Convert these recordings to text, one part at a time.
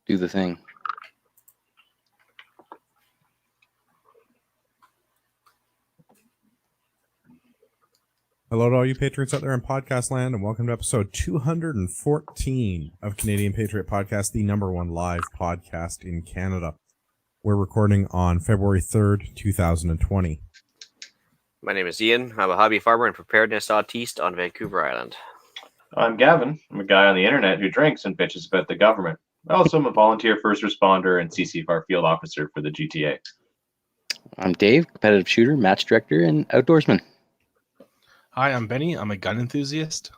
Do the thing. Hello to all you Patriots out there in podcast land, and welcome to episode 214 of Canadian Patriot Podcast, the #1 live podcast in Canada. We're recording on February 3rd, 2020. My name is Ian. I'm a hobby farmer and preparedness autiste on Vancouver Island. I'm Gavin. I'm a guy on the internet who drinks and bitches about the government. I also am a volunteer first responder and CCFAR field officer for the GTA. I'm Dave, competitive shooter, match director, and outdoorsman. Hi, I'm Benny. I'm a gun enthusiast.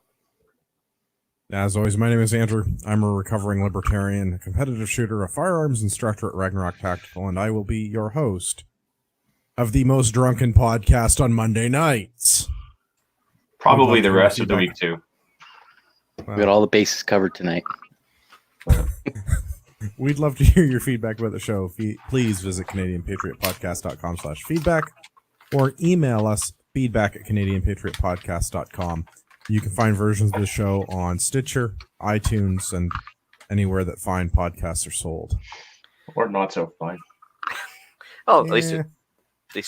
As always, my name is Andrew. I'm a recovering libertarian, a competitive shooter, a firearms instructor at Ragnarok Tactical, and I will be your host of the most drunken podcast on Monday nights. Probably the rest of the week, too. We got all the bases covered tonight. We'd love to hear your feedback about the show. Please visit CanadianPatriotPodcast.com/feedback or email us feedback@CanadianPatriotPodcast.com. You can find versions of the show on Stitcher, iTunes, and anywhere that fine podcasts are sold. Or not so fine. Oh, at least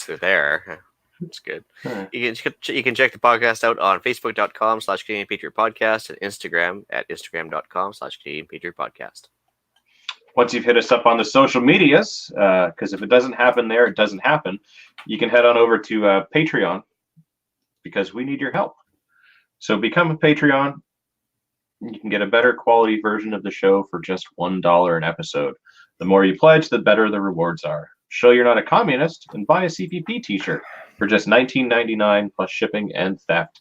they're there. That's good. You can check the podcast out on Facebook.com/Canadian Patriot Podcast and Instagram at Instagram.com/Canadian Patriot Podcast. Once you've hit us up on the social medias, because if it doesn't happen there, it doesn't happen, you can head on over to Patreon because we need your help. So become a Patreon. You can get a better quality version of the show for just $1 an episode. The more you pledge, the better the rewards are. Show you're not a communist and buy a CPP t-shirt for just $19.99 plus shipping and theft.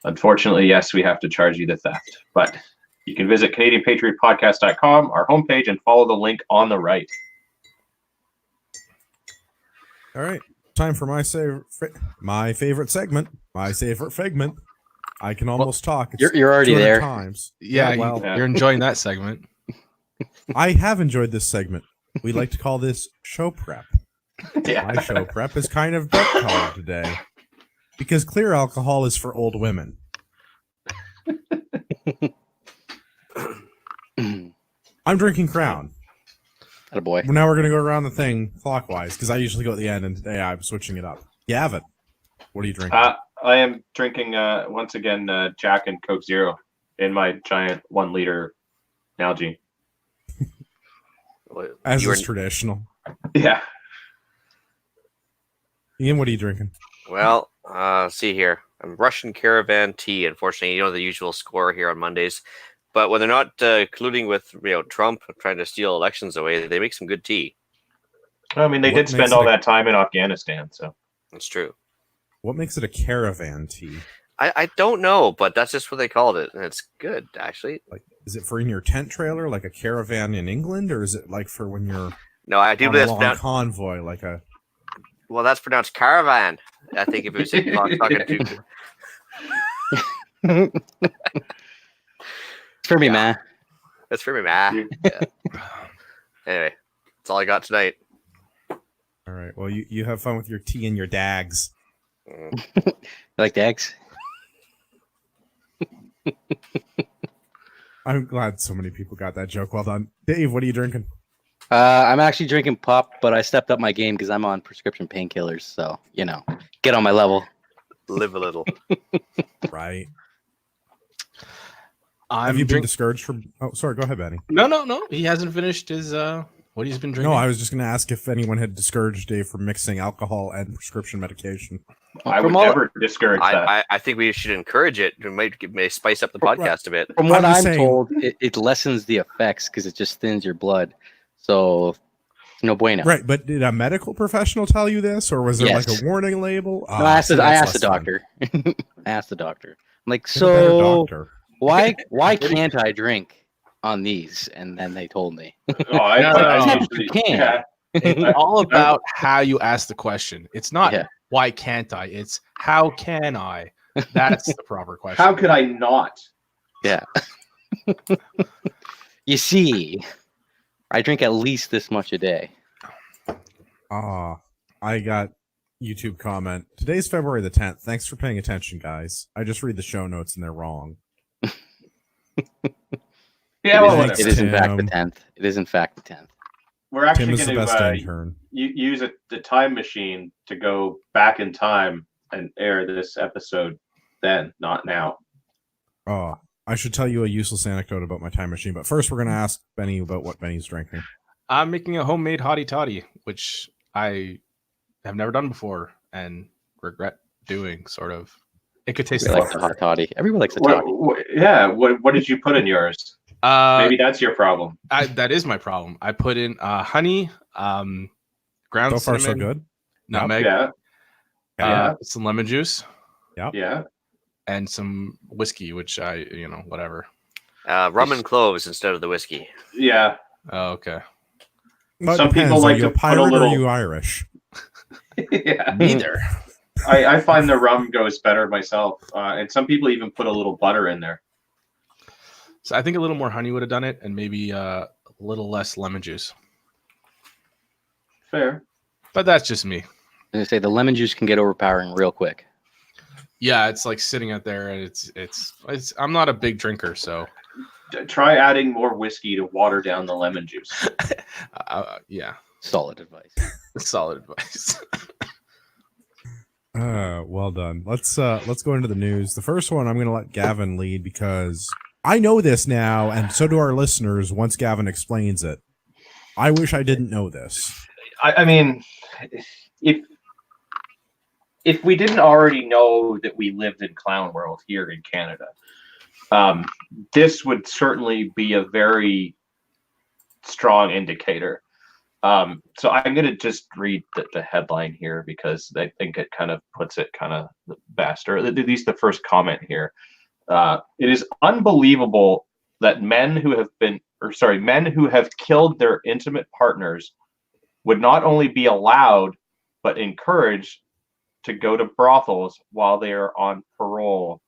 Unfortunately, yes, we have to charge you the theft, but you can visit CanadianPatriotPodcast.com, our homepage, and follow the link on the right. All right, time for my favorite segment. I can almost talk. It's You're already there. Times. Yeah, you're enjoying that segment. I have enjoyed this segment. We like to call this show prep. Yeah. My show prep is kind of dark colored today because clear alcohol is for old women. I'm drinking Crown. Attaboy. Now we're going to go around the thing clockwise because I usually go at the end, and today I'm switching it up. Gavin, what are you drinking? I am drinking, once again, Jack and Coke Zero in my giant 1 liter Nalgene. As is traditional. Yeah. Ian, what are you drinking? Well, see here. I'm Russian Caravan Tea. Unfortunately, you know the usual score here on Mondays. But when they're not colluding with Trump trying to steal elections away, they make some good tea. I mean, they did spend all that time in Afghanistan, so. That's true. What makes it a caravan tea? I don't know, but that's just what they called it. And it's good, actually. Like, is it for in your tent trailer, like a caravan in England, or is it like for when you're No, I do on a this long convoy, like a... Well, that's pronounced caravan. I think if it was talking to... It's for me, man. That's for me, man. Yeah. Anyway, that's all I got tonight. All right. Well, you have fun with your tea and your dags. You like dags? I'm glad so many people got that joke. Well done. Dave, what are you drinking? I'm actually drinking pop, but I stepped up my game because I'm on prescription painkillers. So, get on my level. Live a little. Right. Have you been discouraged from... Oh, sorry. Go ahead, Benny. No. He hasn't finished his what he's been drinking. No, I was just going to ask if anyone had discouraged Dave from mixing alcohol and prescription medication. I would never discourage that. I think we should encourage it. It may spice up the podcast a bit. From what I'm told, it lessens the effects because it just thins your blood. So, no bueno. Right, but did a medical professional tell you this, or was there like a warning label? No, I asked the doctor. I asked the doctor. I'm like, so why can't I drink on these? And then they told me. You can. It's all about how you ask the question. It's not why can't I? It's how can I? That's the proper question. How could I not? Yeah. You see, I drink at least this much a day. I got YouTube comment. Today's February the 10th. Thanks for paying attention, guys. I just read the show notes and they're wrong. Yeah, well, whatever. It is in fact the 10th. It is in fact the 10th. We're actually Tim is going the best to intern. use the time machine to go back in time and air this episode then, not now. Oh, I should tell you a useless anecdote about my time machine, but first we're going to ask Benny about what Benny's drinking. I'm making a homemade hottie toddy, which I have never done before and regret doing, sort of. It could taste like the hot toddy. Everyone likes a toddy. What did you put in yours? Maybe that's your problem. That is my problem. I put in honey, ground so far, cinnamon, so good. nutmeg, some lemon juice, and some whiskey, which whatever. Rum and cloves instead of the whiskey. Yeah. Oh, okay. Well, some depends. people like are you to a pirate put a little... or are you Irish? Yeah. Neither. I find the rum goes better myself, and some people even put a little butter in there. So I think a little more honey would have done it, and maybe a little less lemon juice. Fair, but that's just me. I'm gonna say the lemon juice can get overpowering real quick. Yeah, it's like sitting out there, and it's. I'm not a big drinker, so try adding more whiskey to water down the lemon juice. Yeah, solid advice. Solid advice. Well done. Let's go into the news. The first one I'm going to let Gavin lead because I know this now, and so do our listeners once Gavin explains it. I wish I didn't know this. I mean, if we didn't already know that we lived in Clown World here in Canada, this would certainly be a very strong indicator. So I'm going to just read the headline here because I think it kind of puts it kind of best, or at least the first comment here. It is unbelievable that men who have killed their intimate partners would not only be allowed, but encouraged to go to brothels while they are on parole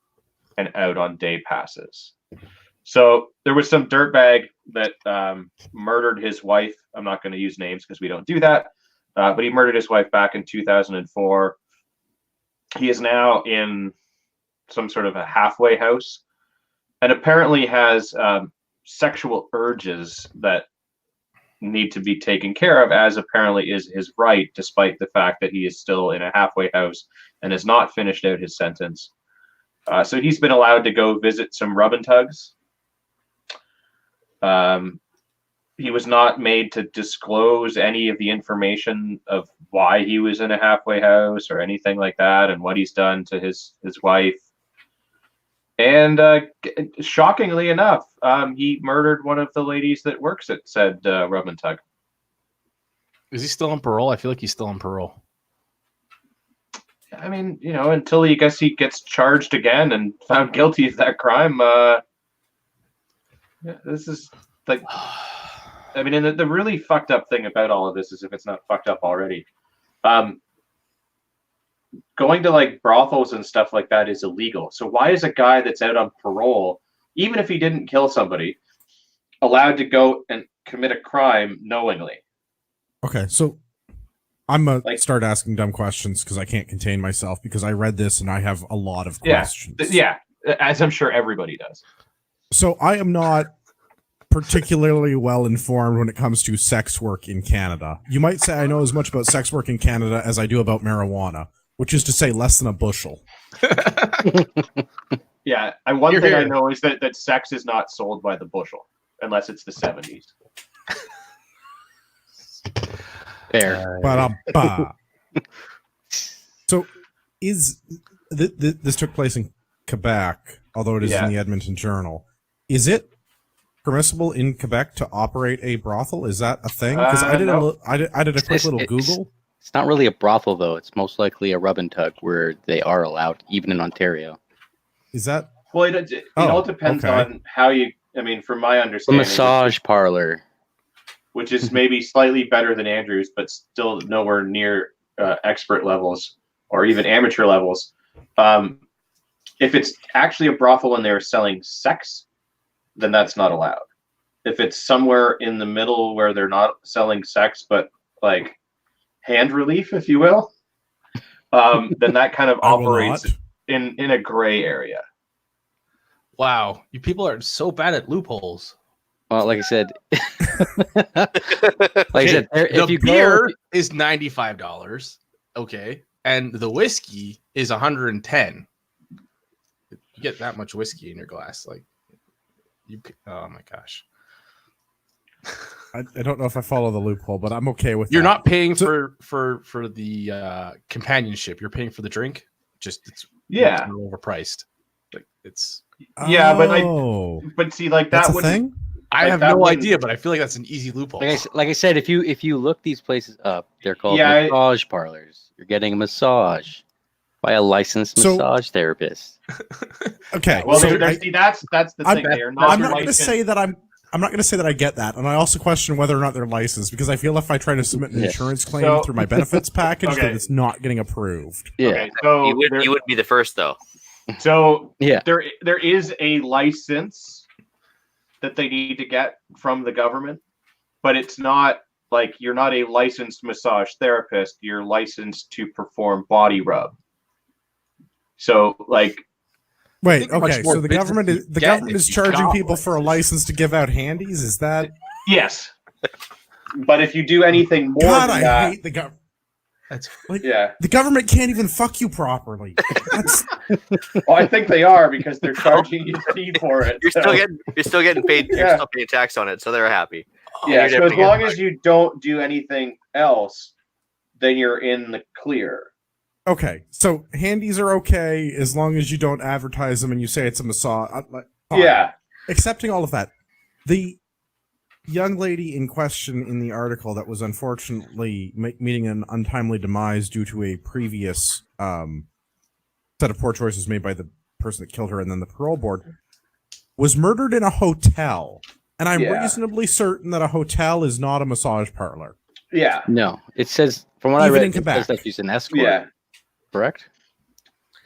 and out on day passes. So there was some dirtbag that murdered his wife. I'm not going to use names because we don't do that. But he murdered his wife back in 2004. He is now in some sort of a halfway house and apparently has sexual urges that need to be taken care of, as apparently is his right, despite the fact that he is still in a halfway house and has not finished out his sentence. So he's been allowed to go visit some rub and tugs. He was not made to disclose any of the information of why he was in a halfway house or anything like that, and what he's done to his wife. And shockingly enough, he murdered one of the ladies that works at said rub and tug. Is he still on parole? I feel like he's still on parole. I mean, until he gets charged again and found guilty of that crime. This is like, I mean, and the really fucked up thing about all of this is, if it's not fucked up already, going to like brothels and stuff like that is illegal. So why is a guy that's out on parole, even if he didn't kill somebody, allowed to go and commit a crime knowingly? Okay, so I'm going to start asking dumb questions because I can't contain myself, because I read this and I have a lot of questions. Yeah, as I'm sure everybody does. So I am not particularly well informed when it comes to sex work in Canada. You might say I know as much about sex work in Canada as I do about marijuana, which is to say less than a bushel. Yeah, one thing I know is that sex is not sold by the bushel unless it's the 70s. Fair. So is this took place in Quebec, although it is in the Edmonton Journal. Is it permissible in Quebec to operate a brothel? Is that a thing? Because I did a quick little Google. It's not really a brothel, though. It's most likely a rub and tug where they are allowed, even in Ontario. Is that? Well, it all depends on how you. I mean, from my understanding, a massage parlor, which is maybe slightly better than Andrew's, but still nowhere near expert levels or even amateur levels. If it's actually a brothel and they're selling sex, then that's not allowed. If it's somewhere in the middle where they're not selling sex, but like hand relief, if you will, then that kind of operates in a gray area. Wow, you people are so bad at loopholes. Well, like I said, if you beer is $95, okay, and the whiskey is $110. You get that much whiskey in your glass, like you. Oh my gosh. I don't know if I follow the loophole, but I'm okay with. You're that. not paying for the companionship. You're paying for the drink. Just it's overpriced. Like it's but see, like that's that a thing. I have no idea, but I feel like that's an easy loophole. Like I said, if you look these places up, they're called massage parlors. You're getting a massage by a licensed massage therapist. Okay, well, that's the thing. They are not. I'm not going to say that I'm not going to say that I get that, and I also question whether or not they're licensed because I feel if I try to submit an insurance claim through my benefits package, that it's not getting approved. Yeah, okay, so you would be the first though. So there is a license that they need to get from the government, but it's not like you're not a licensed massage therapist. You're licensed to perform body rub. So like. Wait, okay, so the government is charging people for a license to give out handies? Is that? Yes. But if you do anything more than that... I hate the government. That's the government can't even fuck you properly. Well, I think they are because they're charging you a fee for it. You're still getting paid. You're still paying tax on it, so they're happy. Yeah, so as long as you don't do anything else, then you're in the clear. Okay, so handies are okay as long as you don't advertise them and you say it's a massage. Yeah. Accepting all of that. The young lady in question in the article that was unfortunately meeting an untimely demise due to a previous set of poor choices made by the person that killed her and then the parole board was murdered in a hotel. And I'm reasonably certain that a hotel is not a massage parlor. Yeah. No, it says, from what I read, it says that she's an escort. Yeah. Correct?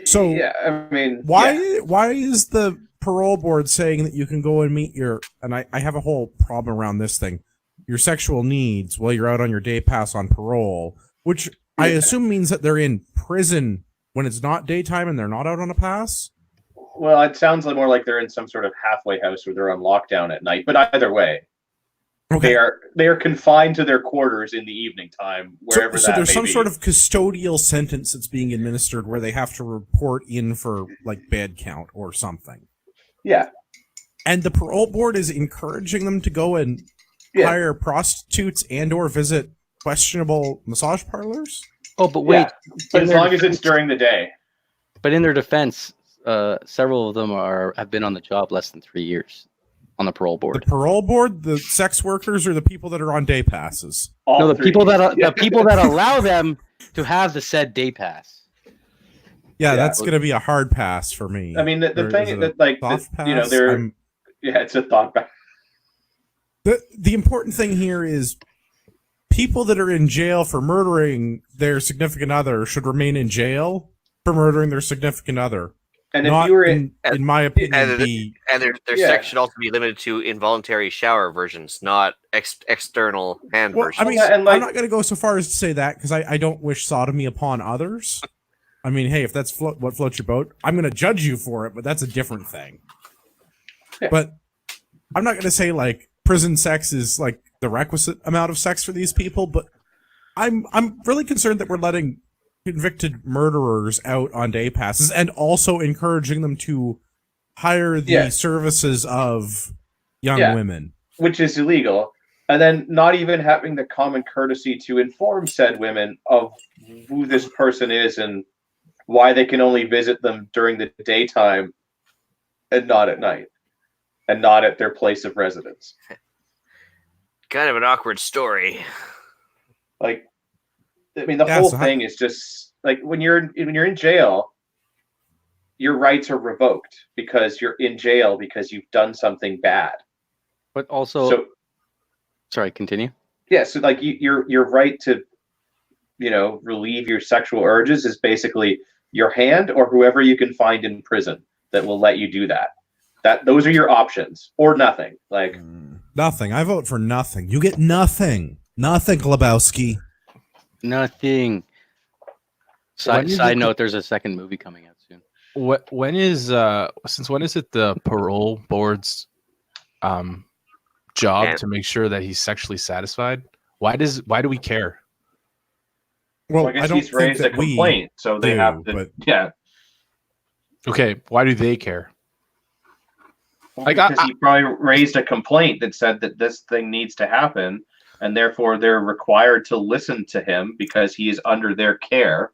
So, I mean, why is the parole board saying that you can go and meet and I have a whole problem around this thing, your sexual needs while you're out on your day pass on parole, which I assume means that they're in prison when it's not daytime and they're not out on a pass? Well, it sounds more like they're in some sort of halfway house where they're on lockdown at night, but either way. Okay. They are confined to their quarters in the evening time, wherever so there's some sort of custodial sentence that's being administered where they have to report in for like bed count or something. Yeah. And the parole board is encouraging them to go and hire prostitutes and or visit questionable massage parlors? Oh, but wait. But as long as it's during the day. But in their defense, several of them have been on the job less than 3 years. On the parole board. The parole board, the sex workers, or the people that are on day passes? The people that allow them to have the said day pass. Yeah, that's going to be a hard pass for me. I mean, the thing that it's a thought pass. The important thing here is people that are in jail for murdering their significant other should remain in jail for murdering their significant other. And if you were in my opinion, their sex should also be limited to involuntary shower versions, not external hand versions. I mean, I'm not going to go so far as to say that because I don't wish sodomy upon others. I mean, hey, if that's what floats your boat, I'm going to judge you for it, but that's a different thing. Yeah. But I'm not going to say like prison sex is like the requisite amount of sex for these people, but I'm really concerned that we're letting convicted murderers out on day passes and also encouraging them to hire the services of young women, which is illegal, and then not even having the common courtesy to inform said women of who this person is and why they can only visit them during the daytime and not at night and not at their place of residence. Kind of an awkward story. Like, I mean, the whole thing is just like when you're in jail, your rights are revoked because you're in jail because you've done something bad. But also, sorry, continue. Yeah, so like your right to, relieve your sexual urges is basically your hand or whoever you can find in prison that will let you do that. Those are your options or nothing. Like nothing. I vote for nothing. You get nothing. Nothing, Glabowski. Nothing. Side note: there's a second movie coming out soon. When is it the parole board's job to make sure that he's sexually satisfied? Why do we care? Well, I guess he's raised a complaint, so they have to. But... Yeah. Okay, why do they care? Well, because he probably raised a complaint that said that this thing needs to happen, and therefore they're required to listen to him because he is under their care.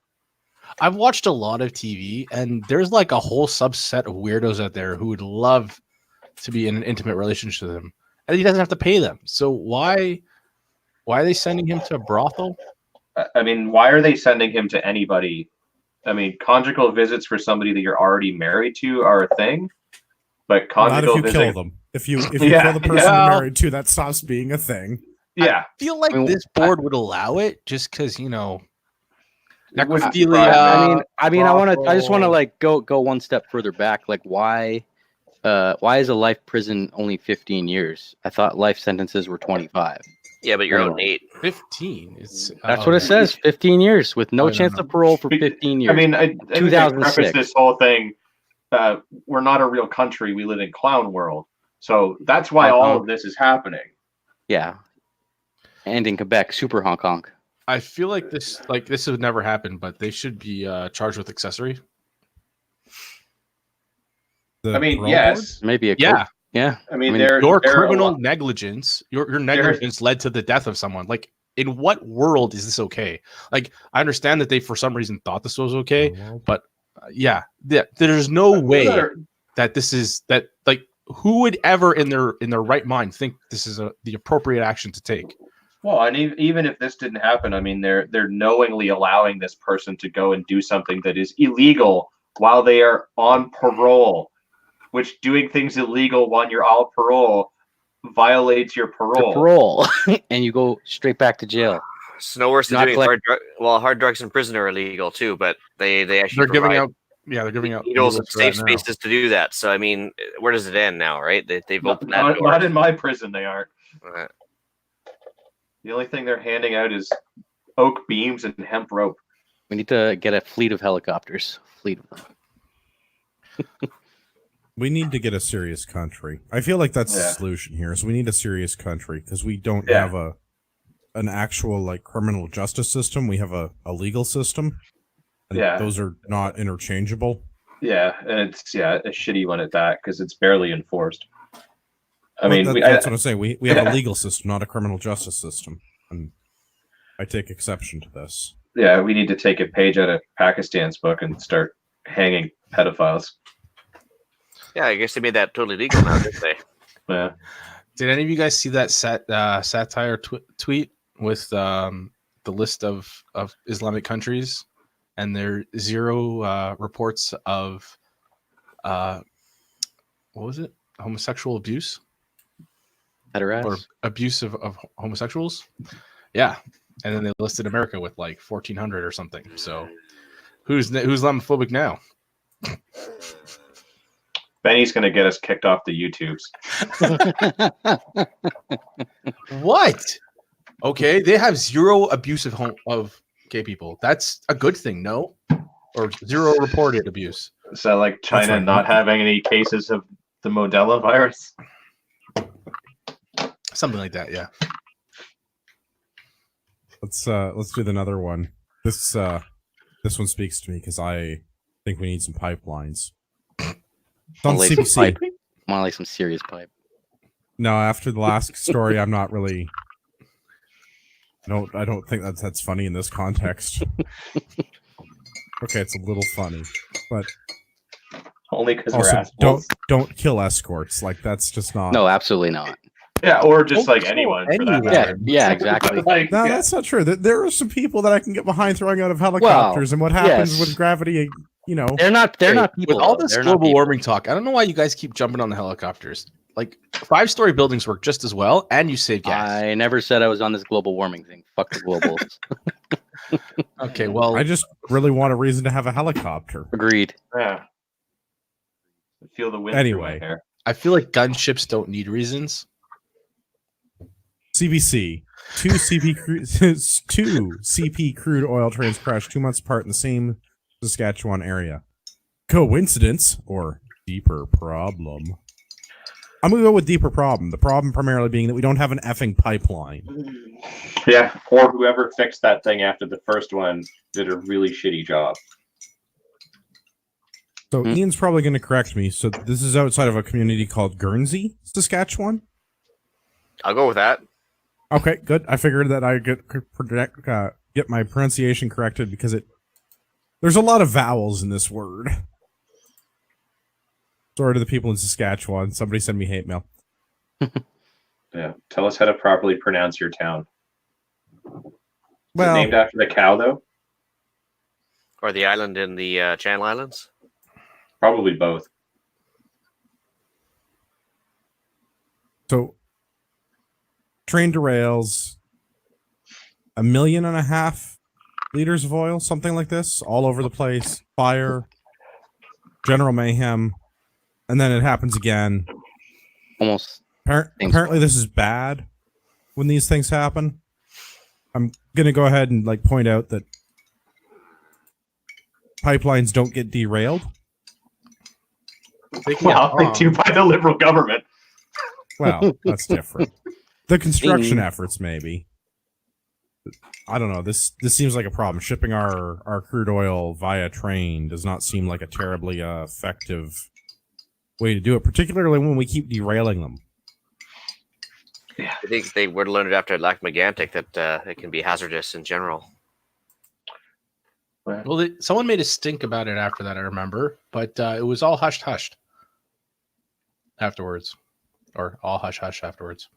I've watched a lot of TV, and there's like a whole subset of weirdos out there who would love to be in an intimate relationship with him, and he doesn't have to pay them. So why are they sending him to a brothel? I mean, why are they sending him to anybody? I mean, conjugal visits for somebody that you're already married to are a thing, but conjugal not if you kill them. If you kill the person you're married to, that stops being a thing. Yeah, I feel like this board would allow it just because necrophilia. I just want to like go one step further back. Like, why is a life prison only 15 years? I thought life sentences were 25. Yeah, but you're out 8. 15. That's what it says. 15 years with no chance of parole for 15 years. I mean, I preface this whole thing. We're not a real country. We live in clown world. So that's why all of this is happening. Yeah. And in Quebec, super Hong Kong. I feel like this would never happen, but they should be charged with accessory. I mean, yes. Board? Maybe Yeah. I mean, your criminal negligence, your negligence led to the death of someone. Like, in what world is this okay? Like, I understand that they, for some reason, thought this was okay, but there's no way that this is that. Like, who would ever in their right mind think this is the appropriate action to take? Well, and even if this didn't happen, I mean, they're knowingly allowing this person to go and do something that is illegal while they are on parole. Which doing things illegal when you're on parole violates your parole. And you go straight back to jail. It's no worse than doing hard drugs in prison are illegal too, but they actually they're giving out needles and safe spaces to do that. So I mean, where does it end now, right? They've opened that door. Not in my prison, they aren't. The only thing they're handing out is oak beams and hemp rope. We need to get a fleet of helicopters. Fleet of them. We need to get a serious country. I feel like that's the solution here. Is we need a serious country because we don't have an actual like criminal justice system. We have a legal system. And those are not interchangeable. Yeah, and it's a shitty one at that because it's barely enforced. I mean, that's what I'm saying. We have a legal system, not a criminal justice system, and I take exception to this. Yeah, we need to take a page out of Pakistan's book and start hanging pedophiles. Yeah, I guess they made that totally legal now, didn't they? Yeah. Did any of you guys see that satire tweet with the list of Islamic countries, and there are 0 reports of what was it? Homosexual abuse? Or abuse of homosexuals? Yeah. And then they listed America with like 1,400 or something. So who's Islamophobic now? Benny's going to get us kicked off the YouTubes. What? Okay, they have 0 abuse of gay people. That's a good thing, no? Or 0 reported abuse. So like China not having any cases of the Modella virus? Something like that, yeah. Let's do another one. This one speaks to me because I think we need some pipelines. It's on CBC. I want like some serious pipe. No, after the last story, I'm not really. I don't think that's funny in this context. Okay, it's a little funny, but only because we're assholes. Don't kill escorts. Like that's just not. No, absolutely not. Yeah, or just like anyone. For that matter. Yeah, exactly. No, that's not true. There are some people that I can get behind throwing out of helicopters, and what happens with gravity? You know, they're not people. With all this global warming talk, I don't know why you guys keep jumping on the helicopters. Like 5-story buildings work just as well, and you save gas. I never said I was on this global warming thing. Fuck the globals. Okay, well, I just really want a reason to have a helicopter. Agreed. Yeah. I feel the wind through my hair. I feel like gunships don't need reasons. CBC. Two CP crude oil trains crashed 2 months apart in the same Saskatchewan area. Coincidence or deeper problem? I'm going to go with deeper problem. The problem primarily being that we don't have an effing pipeline. Yeah, or whoever fixed that thing after the first one did a really shitty job. So Ian's probably going to correct me. So this is outside of a community called Guernsey, Saskatchewan? I'll go with that. Okay, good. I figured that I could get my pronunciation corrected because there's a lot of vowels in this word. Sorry to the people in Saskatchewan. Somebody send me hate mail. Yeah, tell us how to properly pronounce your town. Is it Well, named after the cow, though? Or the island in the Channel Islands. Probably both. so train derails, 1.5 million liters of oil, something like this, all over the place. Fire, general mayhem, and then it happens again. Almost. Apparently, this is bad when these things happen. I'm gonna go ahead and point out that pipelines don't get derailed. Well, they do by the Liberal government. Well, that's different. The construction efforts, maybe. I don't know. This seems like a problem. Shipping our crude oil via train does not seem like a terribly effective way to do it, particularly when we keep derailing them. Yeah. I think they would have learned after Lac-Mégantic that it can be hazardous in general. Well, someone made a stink about it after that, I remember, but it was all hushed afterwards, or all hush afterwards.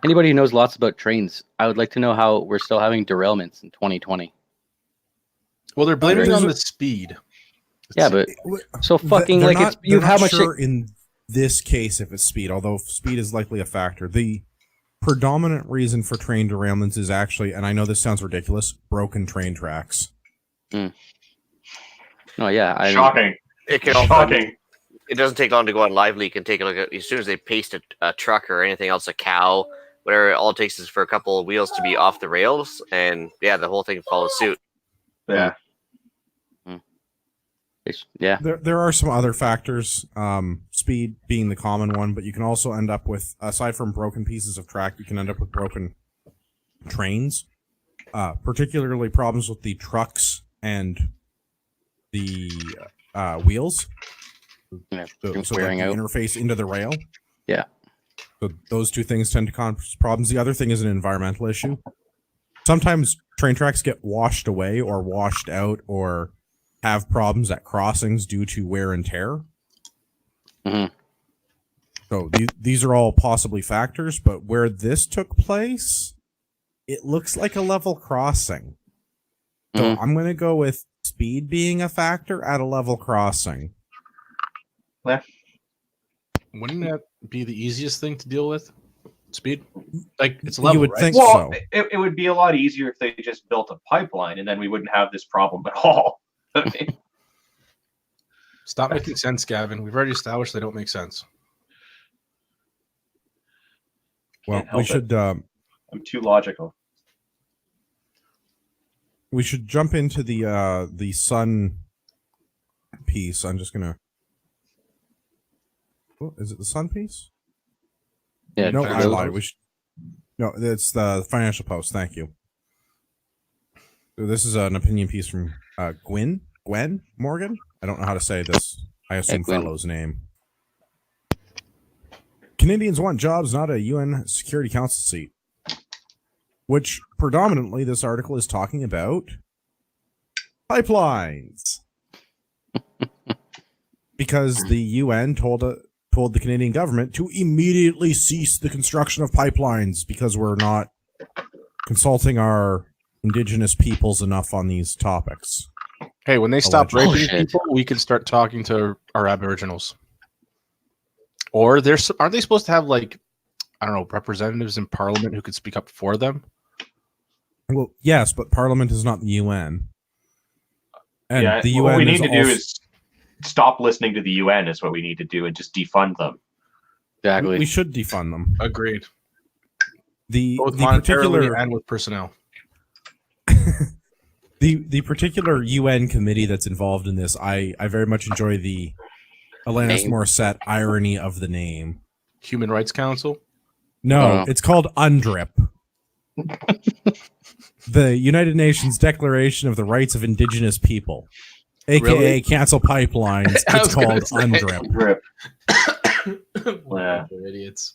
Anybody who knows lots about trains, I would like to know how we're still having derailments in 2020. Well, they're blaming it on the speed. Yeah, but so fucking They're like not, it's you they're how not much sure in this case if it's speed, although speed is likely a factor. The predominant reason for train derailments is actually, and I know this sounds ridiculous, broken train tracks. Oh yeah, Shocking. It can Shocking. It doesn't take long to go on Lively. You can take a look at as soon as they paste a truck or anything else, a cow, whatever. All it takes is for a couple of wheels to be off the rails, and yeah, the whole thing follows suit. Yeah. Yeah. There are some other factors, speed being the common one, but you can also end up with, aside from broken pieces of track, you can end up with broken trains, particularly problems with the trucks and the wheels. Yeah, So wearing the out. interface into the rail. Yeah. So those two things tend to cause problems. The other thing is an environmental issue. Sometimes train tracks get washed away or washed out or have problems at crossings due to wear and tear. Mm-hmm. So these are all possibly factors, but where this took place, it looks like a level crossing. So I'm going to go with speed being a factor at a level crossing. Wouldn't that be the easiest thing to deal with? Speed? Like, it's level, You would right? think Well, so. it would be a lot easier if they just built a pipeline, and then we wouldn't have this problem at all. Stop making sense, Gavin. We've already established they don't make sense. Well, Can't help we should I'm too logical. we should jump into the sun piece. I'm just gonna. Oh, is it the sun piece? Yeah. No, I Financial lied. Post? We should. No, it's the Financial Post. Thank you. So this is an opinion piece from Gwen Morgan. I don't know how to say this. I assume Gwen. fellow's name. Canadians want jobs, not a UN Security Council seat. Which predominantly this article is talking about pipelines. Because the UN told the Canadian government to immediately cease the construction of pipelines because we're not consulting our Indigenous peoples enough on these topics. Hey, when they stop raping Bullshit. people, we can start talking to our Aboriginals. Or aren't they supposed to have, like, I don't know, representatives in Parliament who could speak up for them? Well, yes, but Parliament is not the UN. And Yeah, the UN what we need is to do also- is stop listening to the UN is what we need to do, and just defund them. Exactly. we should defund them. Agreed. The Both the monetarily particular and with personnel. the particular UN committee that's involved in this, I very much enjoy the Alanis Name? Morissette irony of the name. Human Rights Council. No, Oh. it's called UNDRIP. The United Nations Declaration of the Rights of Indigenous People, aka Really? cancel pipelines. I It's was gonna called say. UNDRIP. Grip. Wow, they're idiots.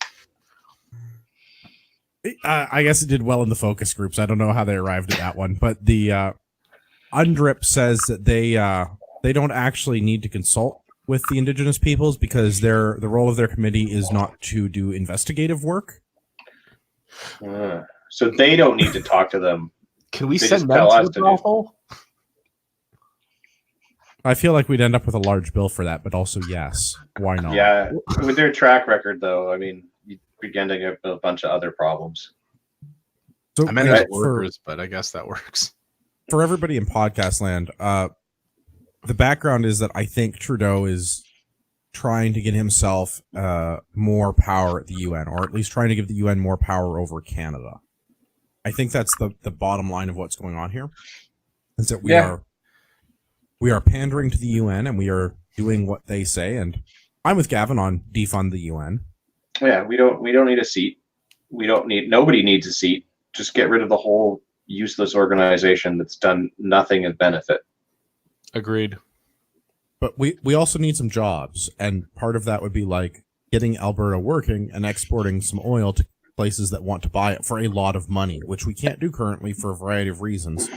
I guess it did well in the focus groups. I don't know how they arrived at that one, but the UNDRIP says that they don't actually need to consult with the indigenous peoples because the role of their committee is not to do investigative work. So they don't need to talk to them. Can we They send just them tell to us the to do. brothel? I feel like we'd end up with a large bill for that, but also yes, why not? Yeah, with their track record, though, I mean, you'd be ending up with a bunch of other problems. So I meant yeah, as workers, but I guess that works. for everybody in podcast land, the background is that I think Trudeau is trying to get himself more power at the UN, or at least trying to give the UN more power over Canada. I think that's the bottom line of what's going on here. Is that we are pandering to the UN and we are doing what they say. And I'm with Gavin on defund the UN. Yeah, we don't need a seat. Nobody needs a seat. Just get rid of the whole useless organization that's done nothing of benefit. Agreed. But we also need some jobs, and part of that would be like getting Alberta working and exporting some oil to places that want to buy it for a lot of money, which we can't do currently for a variety of reasons.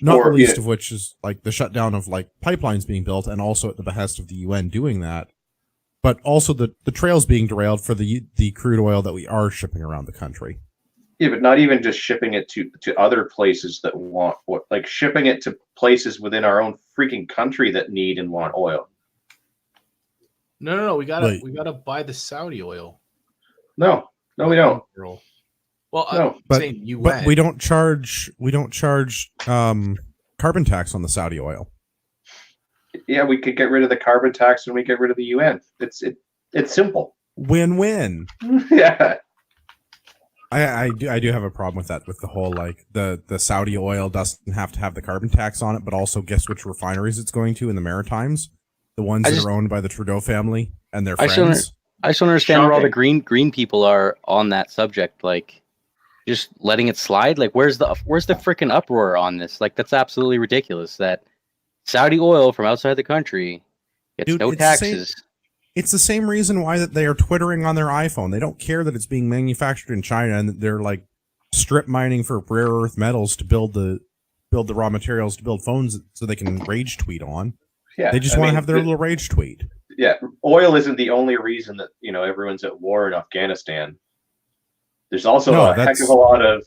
Not the least of which is like the shutdown of like pipelines being built, and also at the behest of the UN doing that. But also the trails being derailed for the crude oil that we are shipping around the country. Yeah, but not even just shipping it to other places that want what, like shipping it to places within our own freaking country that need and want oil. No. We gotta Wait. buy the Saudi oil. No, we don't. Well, No, I'm but- saying UN. But we don't charge carbon tax on the Saudi oil. Yeah, we could get rid of the carbon tax when we get rid of the UN. It's simple. Win-win. Yeah. I do have a problem with that, with the whole like the Saudi oil doesn't have to have the carbon tax on it, but also guess which refineries it's going to in the Maritimes, the ones that are owned by the Trudeau family and their friends. I just don't understand where all the green people are on that subject. Like, just letting it slide. Like, where's the freaking uproar on this? Like, that's absolutely ridiculous. That Saudi oil from outside the country gets no taxes. It's the same reason why that they are twittering on their iPhone. They don't care that it's being manufactured in China and that they're like strip mining for rare earth metals to build the raw materials to build phones so they can rage tweet on. Yeah. They just want to have their little rage tweet. Yeah, oil isn't the only reason that everyone's at war in Afghanistan. There's also a heck of a lot of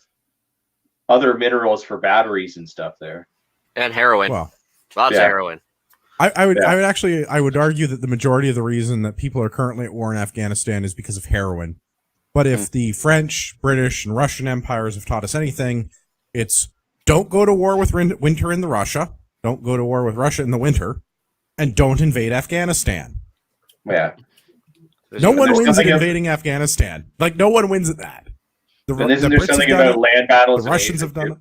other minerals for batteries and stuff there, and heroin. Well, lots of heroin. I would argue that the majority of the reason that people are currently at war in Afghanistan is because of heroin. But if the French, British, and Russian empires have taught us anything, it's don't go to war with winter in the Russia, don't go to war with Russia in the winter, and don't invade Afghanistan. Yeah. No one wins at invading Afghanistan. Like, no one wins at that. Isn't there something about land battles? The Russians have done it.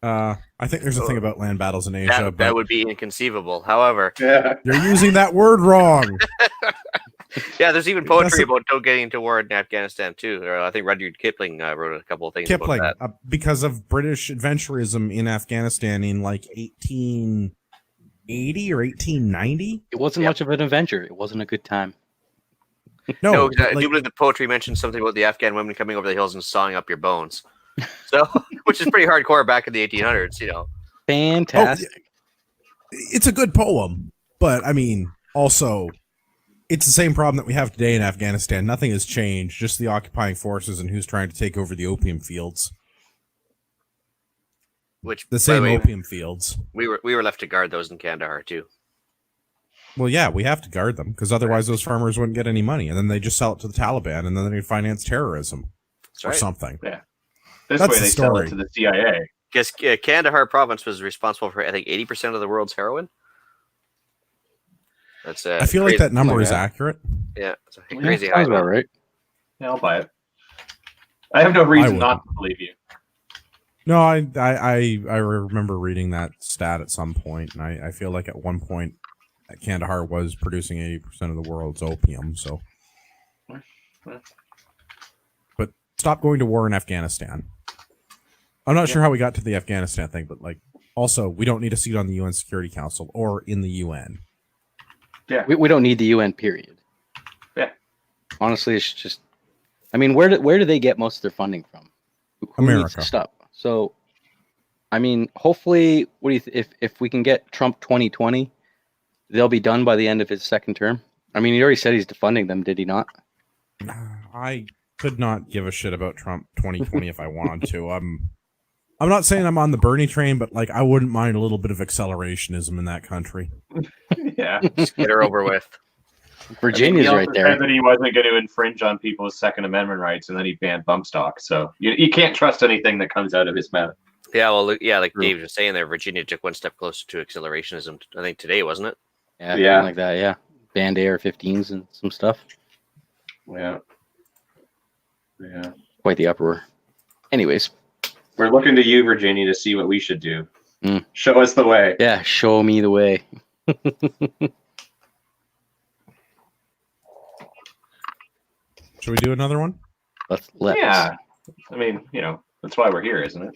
I think there's a thing about land battles in Asia. That would be inconceivable. However, you're using that word wrong. Yeah, there's even poetry about don't getting into war in Afghanistan too. Or I think Rudyard Kipling wrote a couple of things about that. Because of British adventurism in Afghanistan in like 1880 or 1890. It wasn't much of an adventure. It wasn't a good time. No, I do believe the poetry mentions something about the Afghan women coming over the hills and sawing up your bones. So, which is pretty hardcore back in the 1800s, Fantastic. It's a good poem, but I mean, also, it's the same problem that we have today in Afghanistan. Nothing has changed, just the occupying forces and who's trying to take over the opium fields. Which the same opium fields. We were left to guard those in Kandahar too. Well, yeah, we have to guard them because otherwise those farmers wouldn't get any money, and then they just sell it to the Taliban, and then they finance terrorism or something. Yeah, this way they sell it to the CIA. Because Kandahar province was responsible for, I think, 80% of the world's heroin. That's I feel like that number is accurate. Yeah, it's crazy. Sounds about right. Yeah, I'll buy it. I have no reason not to believe you. No, I remember reading that stat at some point, and I feel like at one point Kandahar was producing 80% of the world's opium. So, but stop going to war in Afghanistan. I'm not sure how we got to the Afghanistan thing, but like, also, we don't need a seat on the UN Security Council or in the UN. Yeah, We don't need the UN, period. Yeah. Honestly, it's just, I mean, where do they get most of their funding from? Who America. needs to stop? So, I mean, hopefully, what do you if we can get Trump 2020, they'll be done by the end of his second term. I mean, he already said he's defunding them, did he not? I could not give a shit about Trump 2020 if I wanted to. I'm not saying I'm on the Bernie train, but like I wouldn't mind a little bit of accelerationism in that country. yeah. Just get her over with. Virginia's he also right there. said that he wasn't going to infringe on people's Second Amendment rights, and then he banned bump stock. So you can't trust anything that comes out of his mouth. Yeah, well, yeah, like True. Dave was saying there, Virginia took one step closer to accelerationism. I think today, wasn't it? Yeah, Yeah. something like that. Yeah, banned AR-15s and some stuff. Yeah. Yeah. Quite the uproar. Anyways, We're looking to you, Virginia, to see what we should do. Mm. Show us the way. yeah, show me the way. Should we do another one? Let's. Yeah. I mean, that's why we're here, isn't it?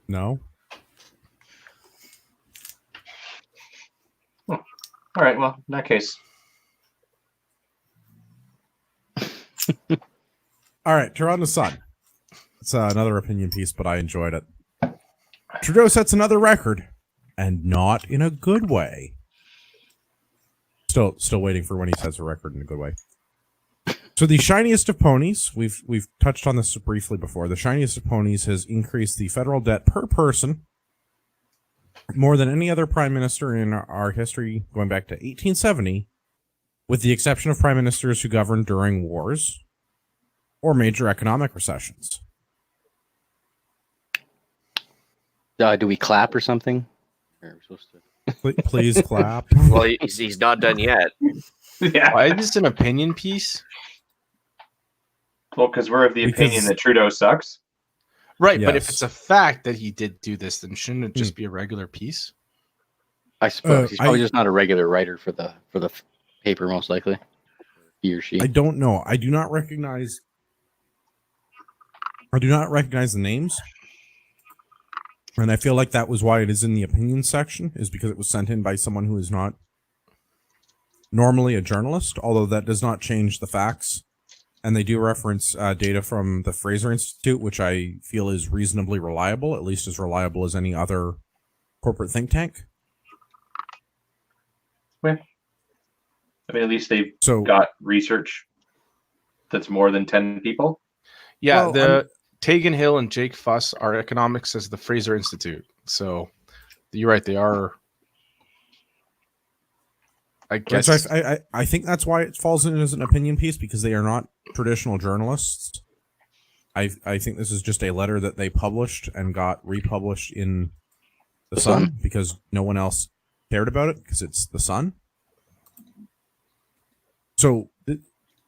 No. All right. Well, in that case, All right, turn on the sun. It's another opinion piece, but I enjoyed it. Trudeau sets another record, and not in a good way. Still waiting for when he sets a record in a good way. So the shiniest of ponies, we've touched on this briefly before. The shiniest of ponies has increased the federal debt per person more than any other prime minister in our history, going back to 1870, with the exception of prime ministers who governed during wars or major economic recessions. Do we clap or something? Or are we supposed to? Please clap. Well, he's not done yet. yeah. Why is this an opinion piece? Well, because we're of the opinion Because- that Trudeau sucks. Right, but if Yes. it's a fact that he did do this, then shouldn't it just be a regular piece? I suppose he's probably I- just not a regular writer for the paper, most likely. He or she. I don't know. I do not recognize the names. And I feel like that was why it is in the opinion section, is because it was sent in by someone who is not normally a journalist, although that does not change the facts. And they do reference data from the Fraser Institute, which I feel is reasonably reliable, at least as reliable as any other corporate think tank. I mean, at least they've So got research that's more than 10 people. Yeah, Well, Tegan Hill and Jake Fuss are economics as the Fraser Institute. So you're right, they are. I guess I think that's why it falls in as an opinion piece, because they are not traditional journalists. I think this is just a letter that they published and got republished in the Sun because no one else cared about it because it's the Sun. So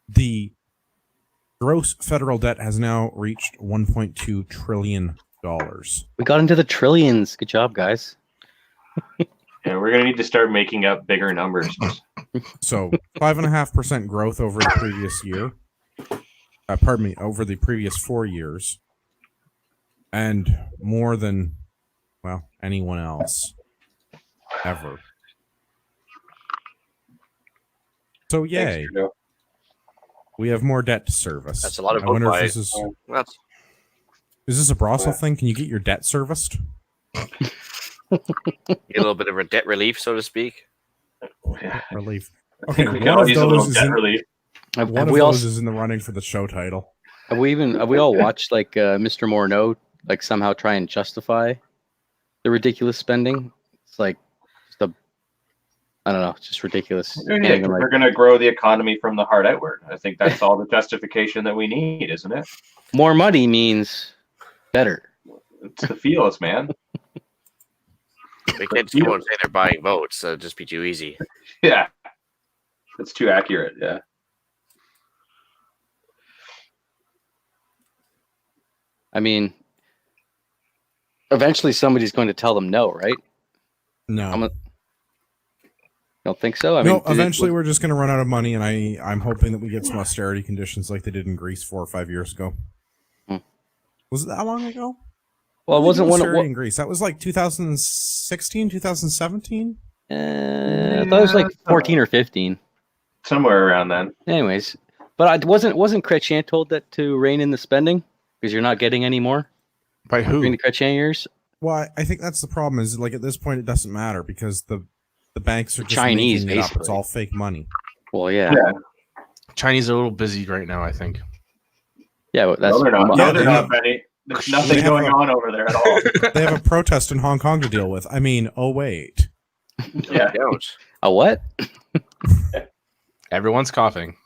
the gross federal debt has now reached $1.2 trillion. We got into the trillions. Good job, guys. Yeah, we're gonna need to start making up bigger numbers. So 5.5% growth over the previous year. Over the previous 4 years, and more than anyone else ever. So yay, Thanks, Trudeau. we have more debt to service. That's a lot of I wonder vote if buy. this is That's this a Brossel thing? Can you get your debt serviced? get a little bit of a debt relief, so to speak. Yeah. Relief. I Okay, think we one can all of use a little those is debt in, relief. Have, one have of we all those is in the running for the show title. have we all watched like Mr. Morneau like somehow try and justify the ridiculous spending? It's like I don't know, it's just ridiculous. Yeah, Can't even, we're gonna grow the economy from the heart outward. I think that's all the justification that we need, isn't it? more money means better. It's the feels, man. They can't just come out and say they're buying votes. So it'd just be too easy. Yeah. That's too accurate, yeah. I mean, eventually somebody's going to tell them no, right? No, Don't think so? I No, mean, eventually we're just going to run out of money, and I'm hoping that we get some austerity conditions like they did in Greece 4 or 5 years ago. Hmm. Was it that long ago? Well, it wasn't one of austerity in Greece. That was like 2016, 2017. I thought it was like 14 or 15. Somewhere around then. Anyways, but I wasn't Chrétien told that to rein in the spending because you're not getting any more By who? during the Chrétien years? Well, I think that's the problem. Is like at this point it doesn't matter because the banks are just Chinese, making it up. It's basically. all fake money. Well, yeah. Chinese are a little busy right now, I think. Yeah, well, that's No, they're not. Yeah, No, they're they not, have- Benny. There's they nothing have going a- on over there at all. They have a protest in Hong Kong to deal with. I mean, oh wait. Yeah. Don't. a what? Everyone's coughing.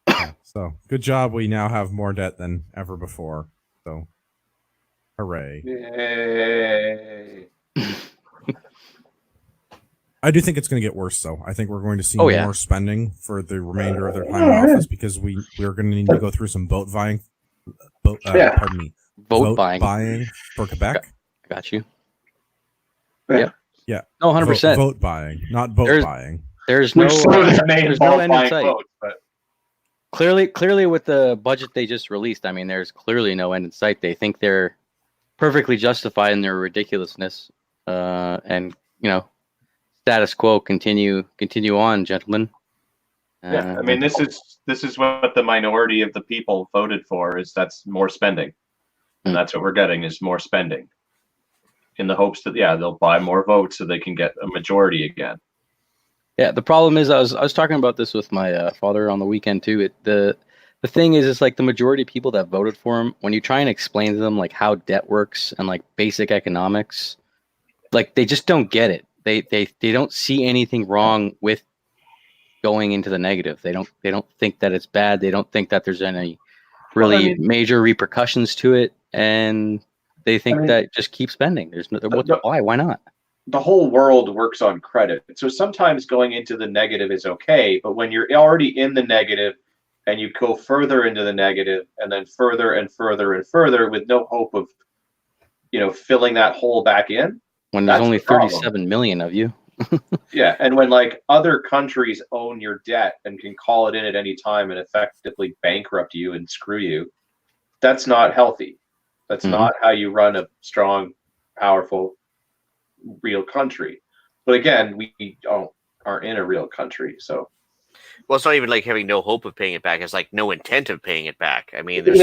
Yeah, so good job. We now have more debt than ever before. So, hooray! Yay. I do think it's going to get worse, though. I think we're going to see Oh, yeah. more spending for the remainder of their time in office because we're going to need to go through some vote buying. Yeah. Pardon me. Vote buying. for Quebec. I got you. Yeah. Yeah. No, 100%. Vote buying, not boat There's- buying. There's no Which sort of may there's no involve end in buying sight. votes, but Clearly with the budget they just released, I mean, there's clearly no end in sight. They think they're perfectly justified in their ridiculousness, and status quo continue on, gentlemen. yeah, I mean, this is what the minority of the people voted for. That's more spending, and that's what we're getting is more spending, in the hopes that they'll buy more votes so they can get a majority again. Yeah, the problem is I was talking about this with my father on the weekend too. The thing is, it's like the majority of people that voted for him, when you try and explain to them like how debt works and like basic economics, like they just don't get it. They don't see anything wrong with going into the negative. They don't think that it's bad. They don't think that there's any really major repercussions to it, and they think that just keep spending. There's no why not? The whole world works on credit. So sometimes going into the negative is okay, but when you're already in the negative and you go further into the negative and then further and further and further with no hope of, filling that hole back in. When there's That's only the problem. 37 million of you. Yeah. And when like other countries own your debt and can call it in at any time and effectively bankrupt you and screw you, that's not healthy. That's not how you run a strong, powerful, real country. But again, we aren't in a real country, so Well, it's not even like having no hope of paying it back. It's like no intent of paying it back. I mean, there's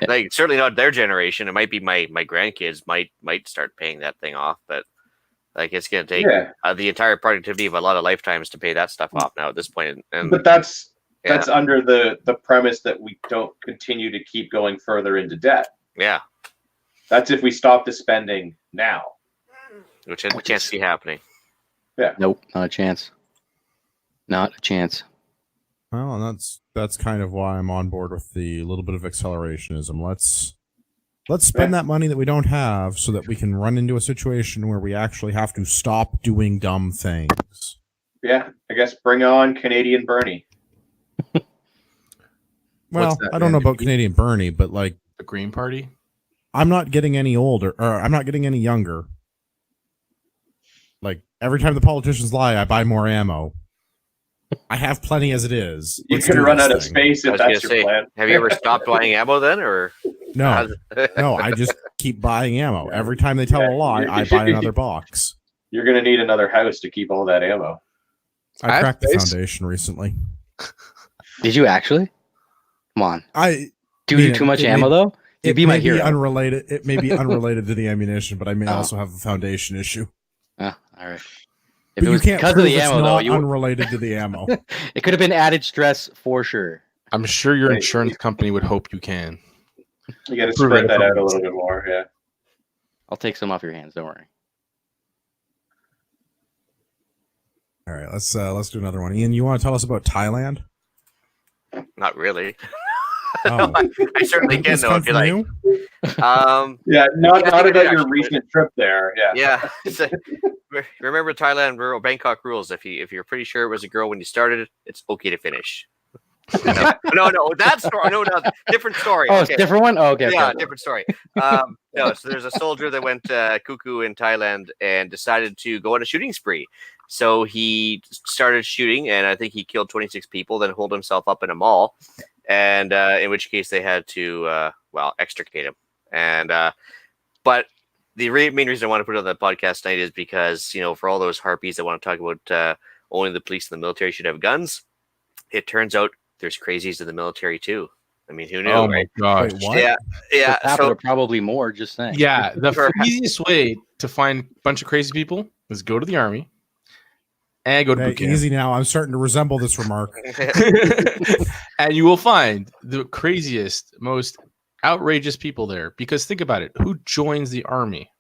like certainly not their generation. It might be my grandkids might start paying that thing off, but like it's going to take the entire productivity of a lot of lifetimes to pay that stuff off now at this point. And but that's under the premise that we don't continue to keep going further into debt. Yeah, that's if we stop the spending now, which I can't see happening. Yeah, nope, not a chance. Not a chance. Well, and that's kind of why I'm on board with the little bit of accelerationism. Let's spend that money that we don't have so that we can run into a situation where we actually have to stop doing dumb things. Yeah, I guess bring on Canadian Bernie. Well, I don't know about Canadian Bernie, but like the Green Party. I'm not getting any older, or I'm not getting any younger. Like every time the politicians lie, I buy more ammo. I have plenty as it is. You can run out of space if that's your plan. Have you ever stopped buying ammo then, or no? No, I just keep buying ammo. Every time they tell a lie, I buy another box. You're gonna need another house to keep all that ammo. I cracked the foundation recently. Did you actually? Come on. Do you too much ammo though? It be may my hero. be unrelated. It may be unrelated to the ammunition, but I may also have a foundation issue. Oh, all right. But If it was you can't because of prove the it's ammo, though, not you unrelated to the ammo. it could have been added stress for sure. I'm sure your insurance company would hope you can. You got to spread that out a little bit more. Yeah. I'll take some off your hands. Don't worry. All right, let's do another one. Ian, you want to tell us about Thailand? not really? Oh. I certainly can though. If you like. Not about your recent trip there. Yeah. Yeah. Remember Thailand Bangkok rules. If you're pretty sure it was a girl when you started, it's okay to finish. No, that story. No, different story. Oh, it's a different one. Oh, okay. Yeah, okay. different story. No, so there's a soldier that went cuckoo in Thailand and decided to go on a shooting spree. So he started shooting, and I think he killed 26 people, then holed himself up in a mall, and in which case they had to, extricate him. And but the main reason I want to put it on the podcast tonight is because, for all those harpies that want to talk about only the police and the military should have guns, it turns out there's crazies in the military too. I mean, who knew? Oh right? my god! Wait, what? Yeah. So probably more. Just saying. Yeah, the easiest way to find a bunch of crazy people is go to the army and go to boot camp. Easy now. I'm starting to resemble this remark. And you will find the craziest, most outrageous people there. Because think about it: who joins the army?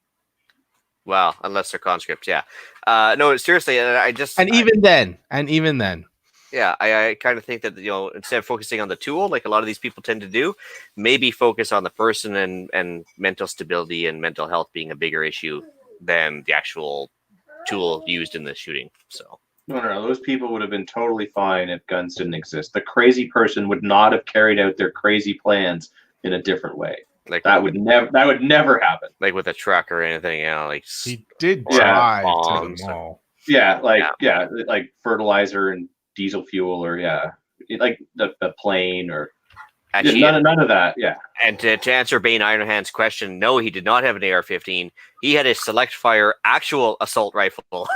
Well, unless they're conscripts, yeah. No, seriously, Even then. Yeah, I kind of think that, instead of focusing on the tool, like a lot of these people tend to do, maybe focus on the person and mental stability and mental health being a bigger issue than the actual tool used in the shooting. So No. Those people would have been totally fine if guns didn't exist. The crazy person would not have carried out their crazy plans in a different way. like That would never happen. like with a truck or anything, like He did Yeah, drive to bombs. the mall. Yeah, like fertilizer and diesel fuel, or like the plane, or actually, none of that. Yeah. And to answer Bane Ironhand's question, no, he did not have an AR-15. He had a select fire actual assault rifle.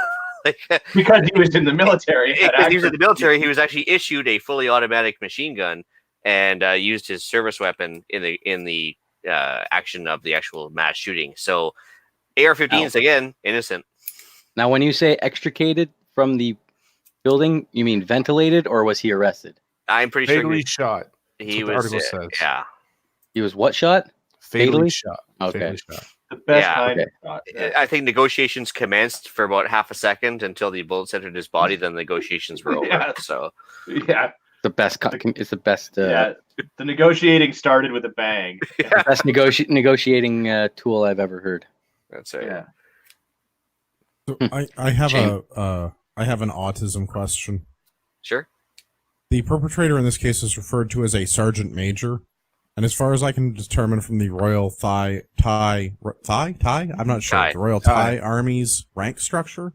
Because he was in the military. Because he was in the military, he was actually issued a fully automatic machine gun and used his service weapon in the action of the actual mass shooting. So AR-15s, again, innocent. Now, when you say extricated from the building, you mean ventilated, or was he arrested? I'm pretty sure Fatally shot. he what the was. article says. Yeah. He was what shot? Fatally Fatally? shot. Okay. Fatally shot. The best Yeah. kind Okay. of shot. I think negotiations commenced for about half a second until the bullets entered his body. Then negotiations were over. Yeah. So Yeah. The best. It's the best. Yeah. The negotiating started with a bang. Best negotiating tool I've ever heard. that's it. Yeah. So I have Shame. I have an autism question. Sure. The perpetrator in this case is referred to as a sergeant major, and as far as I can determine from the Royal Thai, I'm not sure, Thai. the Royal Thai Army's rank structure,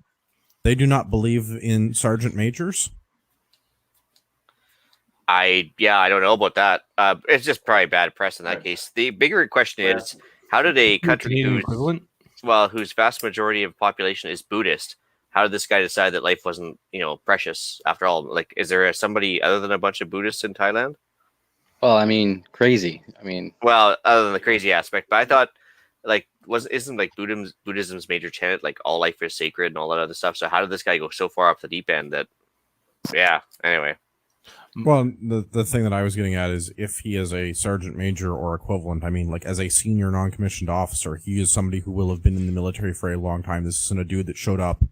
they do not believe in sergeant majors. I don't know about that. It's just probably bad press in that case. The bigger question is, how did a country Canadian equivalent? whose vast majority of population is Buddhist, how did this guy decide that life wasn't, precious after all? Like, is there somebody other than a bunch of Buddhists in Thailand? Well, I mean, crazy. I mean, Well, other than the crazy aspect, but I thought, like, isn't like Buddhism's major tenet like all life is sacred and all that other stuff? So how did this guy go so far off the deep end that? Yeah. Anyway. Well, the thing that I was getting at is if he is a sergeant major or equivalent, I mean, like as a senior non-commissioned officer, he is somebody who will have been in the military for a long time. This isn't a dude that showed up,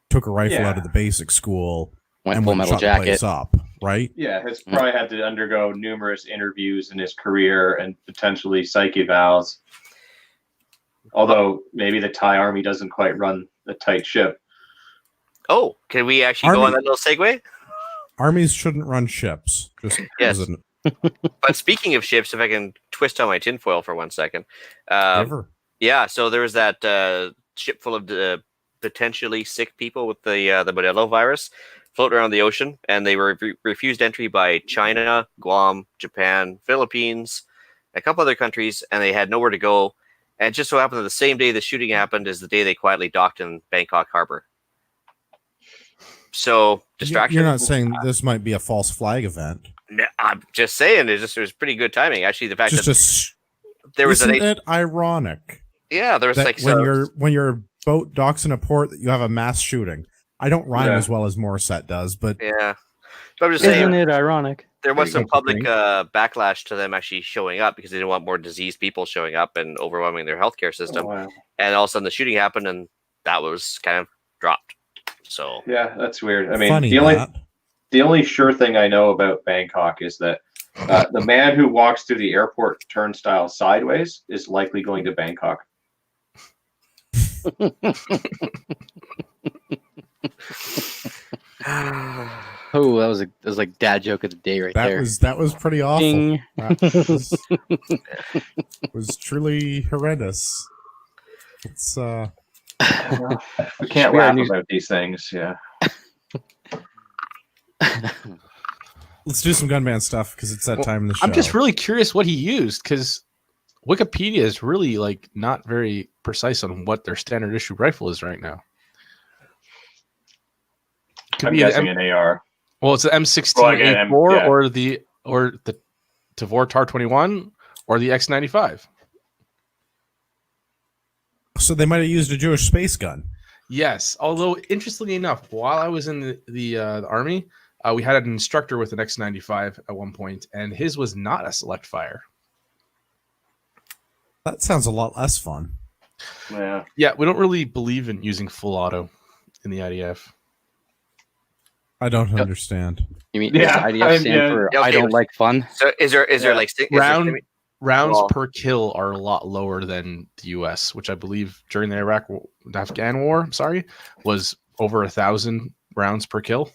took a rifle out of the basic school, went and full went metal shot the jacket. place up, right? Yeah, has probably had to undergo numerous interviews in his career and potentially psych evals. Although maybe the Thai army doesn't quite run a tight ship. Oh, can we actually go on that little segue? Armies shouldn't run ships. Just Yes. as an But speaking of ships, if I can twist on my tinfoil for 1 second. ever. Yeah, so there was that ship full of potentially sick people with the Modelo virus floating around the ocean, and they were refused entry by China, Guam, Japan, Philippines, a couple other countries, and they had nowhere to go. And it just so happened that the same day the shooting happened is the day they quietly docked in Bangkok Harbor. So distraction. You're not saying this might be a false flag event. No, I'm just saying it was pretty good timing. Actually, the fact Just that there was isn't it ironic there was that like when your boat docks in a port that you have a mass shooting? I don't rhyme as well as Morissette does, but yeah. But I'm just Isn't saying it ironic? there was There some you go, public Frank. backlash to them actually showing up because they didn't want more diseased people showing up and overwhelming their healthcare system. Oh, wow. And all of a sudden the shooting happened and that was kind of dropped. So Yeah, that's weird. I mean, funny the only sure thing I know about Bangkok is that the man who walks through the airport turnstile sideways is likely going to Bangkok. Oh, that was like dad joke of the day right there. That was pretty awful. Ding. That was truly horrendous. It's We can't We are laugh news- about these things. Yeah. let's do some gunman stuff because it's that time in the show. I'm just really curious what he used because Wikipedia is really like not very precise on what their standard issue rifle is right now. Could I'm be an guessing an AR. Well, it's the M16A4 Well, again, yeah. or the Tavor TAR-21 or the X95. So they might have used a Jewish space gun. Yes, although interestingly enough, while I was in the army, we had an instructor with an X95 at one point, and his was not a select fire. That sounds a lot less fun. Yeah. Yeah, we don't really believe in using full auto in the IDF. I don't understand. You mean Yeah, does IDF stand for Yeah, okay. I don't like fun? So is there Yeah. like Rounds Well- per kill are a lot lower than the US, which I believe during the Afghan war, was over 1,000 rounds per kill.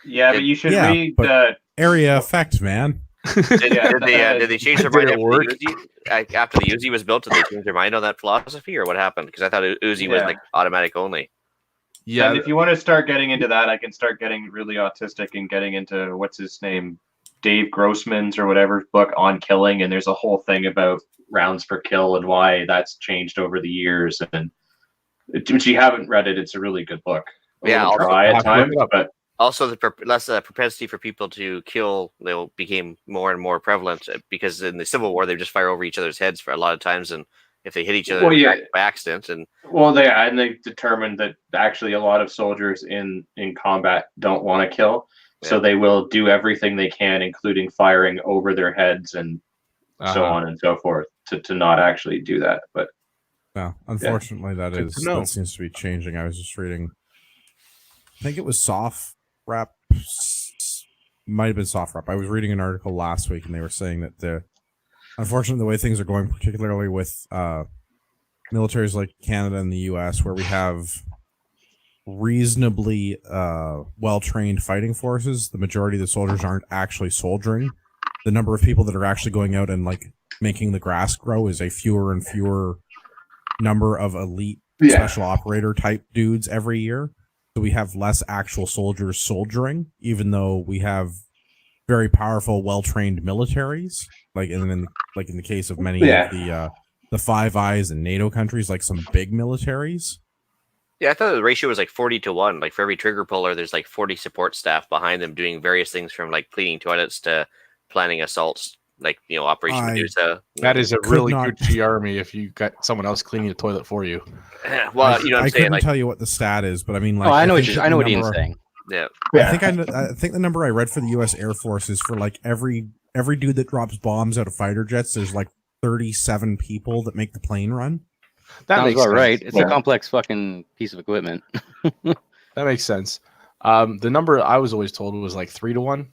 Yeah, but you should Yeah, read. but- Area effect, man. did they change their Did mind it work? after the Uzi was built? Did they change their mind on that philosophy, or what happened? Because I thought Uzi was Yeah. like automatic only. Yeah, And if you want to start getting into that, I can start getting really autistic and getting into what's his name, Dave Grossman's or whatever book on killing, and there's a whole thing about rounds per kill and why that's changed over the years. And if you haven't read it, it's a really good book. Yeah, I'll I'll try have at to look times, it up. but Also, the propensity for people to kill became more and more prevalent because in the Civil War they just fire over each other's heads for a lot of times, and if they hit each other Well, yeah. by accident, and they determined that actually a lot of soldiers in combat don't want to kill, so Yeah. they will do everything they can, including firing over their heads and so on and so forth, to not actually do that. But No, unfortunately, Good to know. that seems to be changing. I was just reading. I think it was Soft Rep. Might have been Soft Rep. I was reading an article last week, and they were saying that unfortunately, the way things are going, particularly with militaries like Canada and the U.S., where we have reasonably well-trained fighting forces, the majority of the soldiers aren't actually soldiering. The number of people that are actually going out and like making the grass grow is a fewer and fewer number of elite special operator type dudes every year. So we have less actual soldiers soldiering, even though we have very powerful, well-trained militaries. Like in the case of many of the Five Eyes and NATO countries, like some big militaries. yeah, I thought the ratio was like 40-1. Like for every trigger puller, there's like 40 support staff behind them doing various things from like cleaning toilets to planning assaults, like Operation Medusa. that is a Could really not- Gucci army if you got someone else cleaning the toilet for you. Well, I what I'm saying. couldn't Like, tell you what the stat is, but I mean, like, Oh, I know think what the Ian's number- saying. yeah, I think the number I read for the U.S. Air Force is for like every dude that drops bombs out of fighter jets, there's like 37 people that make the plane run. That Sounds makes about sense. right. It's Yeah. a complex fucking piece of equipment. That makes sense. The number I was always told was like 3-1.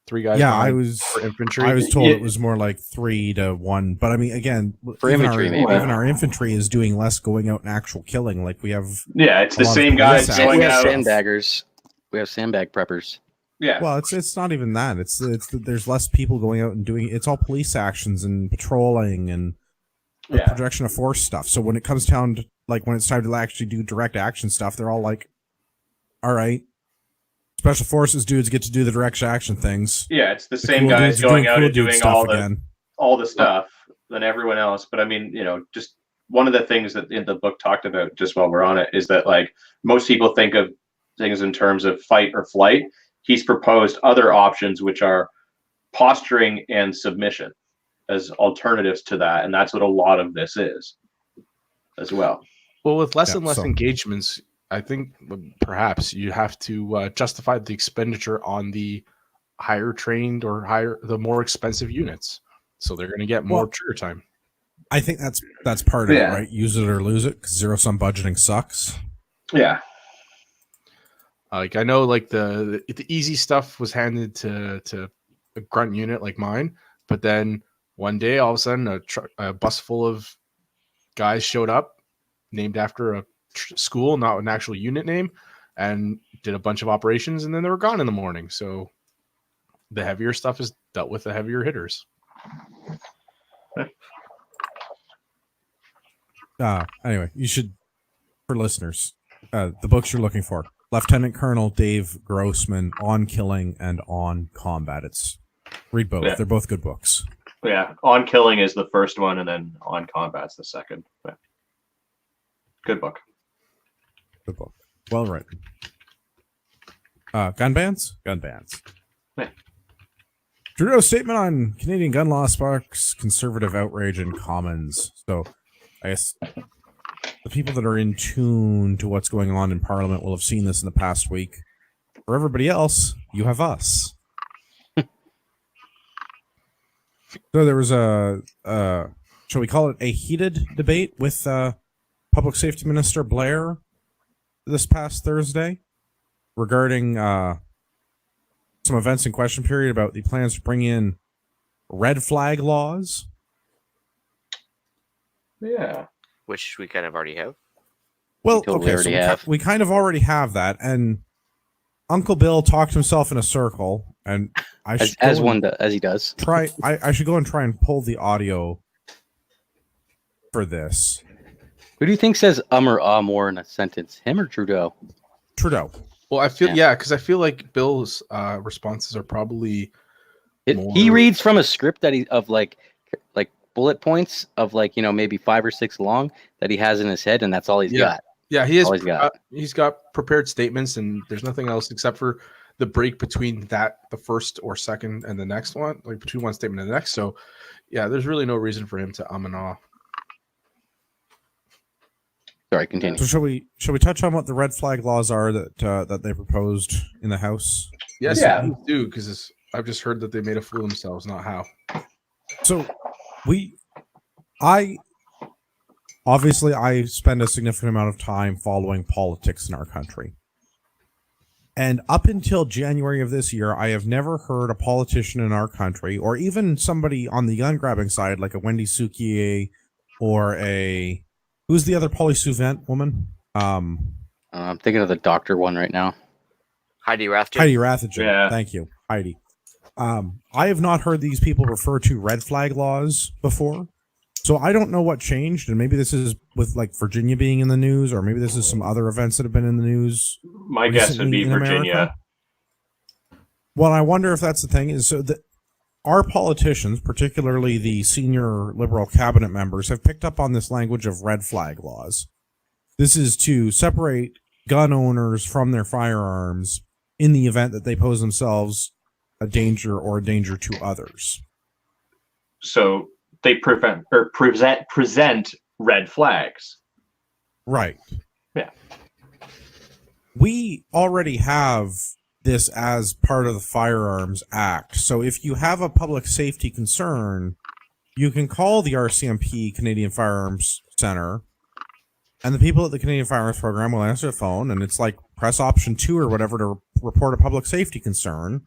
3 guys. Yeah, behind for infantry. I was told Yeah. it was more like 3-1, but I mean, again, For even infantry, our, maybe. even our infantry is doing less going out and actual killing. Like we have, it's A the lot of same police guys action. going We have out. sandbaggers. We have sandbag preppers. Yeah, well, it's not even that. It's there's less people going out and doing. It's all police actions and patrolling and Yeah. projection of force stuff. So when it comes down to like when it's time to actually do direct action stuff, they're all like, "All right, special forces dudes get to do the direct action things." yeah, it's the The same cool guys dudes are going out cool and dude doing stuff again. all the stuff than everyone else. But I mean, just one of the things that in the book talked about, just while we're on it, is that like most people think of things in terms of fight or flight. He's proposed other options, which are posturing and submission as alternatives to that. And that's what a lot of this is as well. Well, with less Yeah, and less so- engagements, I think perhaps you have to justify the expenditure on the higher trained or the more expensive units. So they're going to get more Well- trigger time. I think that's part of Yeah. it, right? Use it or lose it, because zero-sum budgeting sucks. Yeah. Like I know, like the easy stuff was handed to a grunt unit like mine, but then one day all of a sudden a bus full of guys showed up, named after a school, not an actual unit name, and did a bunch of operations, and then they were gone in the morning. So the heavier stuff is dealt with the heavier hitters. Anyway, you should, for listeners, the books you're looking for: Lieutenant Colonel Dave Grossman, On Killing and On Combat. Read both. Yeah. They're both good books. Yeah, On Killing is the first one, and then On Combat's the second. Yeah. Good book. Good book. Well written. Gun bans? Gun bans. Yeah. Trudeau's statement on Canadian gun law sparks conservative outrage in Commons. So, I guess the people that are in tune to what's going on in Parliament will have seen this in the past week. For everybody else, you have us. So there was shall we call it a heated debate with Public Safety Minister Blair this past Thursday regarding some events in question period about the plans to bring in red flag laws. Yeah. Which we kind of already have. Well, Totally okay, so already have. we kind of already have that, and Uncle Bill talked himself in a circle, and I should As he does. try. I should go and try and pull the audio for this. Who do you think says or ah more in a sentence? Him or Trudeau? Trudeau. Well, I feel Yeah. because I feel like Bill's responses are probably He reads from a script that of like bullet points of maybe 5 or 6 long that he has in his head, and that's all he's got. Yeah, he has. Always got. He's got prepared statements, and there's nothing else except for the break between the first or second, and the next one, like between one statement and the next. So, yeah, there's really no reason for him to and ah. Sorry, continue. So shall we touch on what the red flag laws are that they proposed in the House? Yes, Yeah. please do, because I've just heard that they made a fool of themselves, not how. So I spend a significant amount of time following politics in our country. And up until January of this year, I have never heard a politician in our country, or even somebody on the gun grabbing side, like a Wendy Sukier or who's the other Polly Souvent woman? I'm thinking of the doctor one right now. Heidi Rathjen. Heidi Rathjen. Yeah. Thank you, Heidi. I have not heard these people refer to red flag laws before. So I don't know what changed, and maybe this is with like Virginia being in the news, or maybe this is some other events that have been in the news. My guess would be in Virginia. America. Well, I wonder if that's the thing is so that our politicians, particularly the senior Liberal cabinet members, have picked up on this language of red flag laws. This is to separate gun owners from their firearms in the event that they pose themselves a danger or a danger to others. So they present red flags. Right. Yeah. We already have this as part of the Firearms Act. So if you have a public safety concern, you can call the RCMP Canadian Firearms Center, and the people at the Canadian Firearms Program will answer the phone, and it's like press option 2 or whatever to report a public safety concern.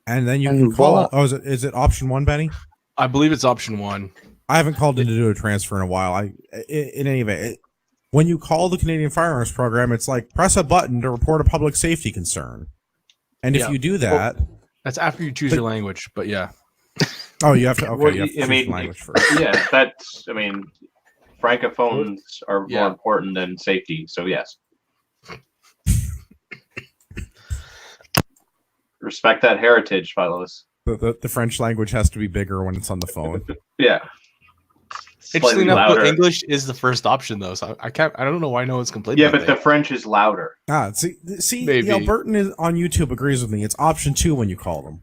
And then you can call. Oh, is it option 1, Benny? I believe it's option 1. I haven't called in to do a transfer in a while. In any event, when you call the Canadian Firearms Program, it's like press a button to report a public safety concern. And if you do that, that's after you choose your language. But yeah. Oh, you have to. Okay, Well, you have to I choose mean, language first. Yeah, francophones are more important than safety. So yes. Respect that heritage, fellows. The French language has to be bigger when it's on the phone. Yeah. Interestingly Slightly enough, louder. English is the first option though, so I don't know why no one's complaining. Yeah, but the French is louder. See, Maybe. the Albertan on YouTube agrees with me. It's option 2 when you call them.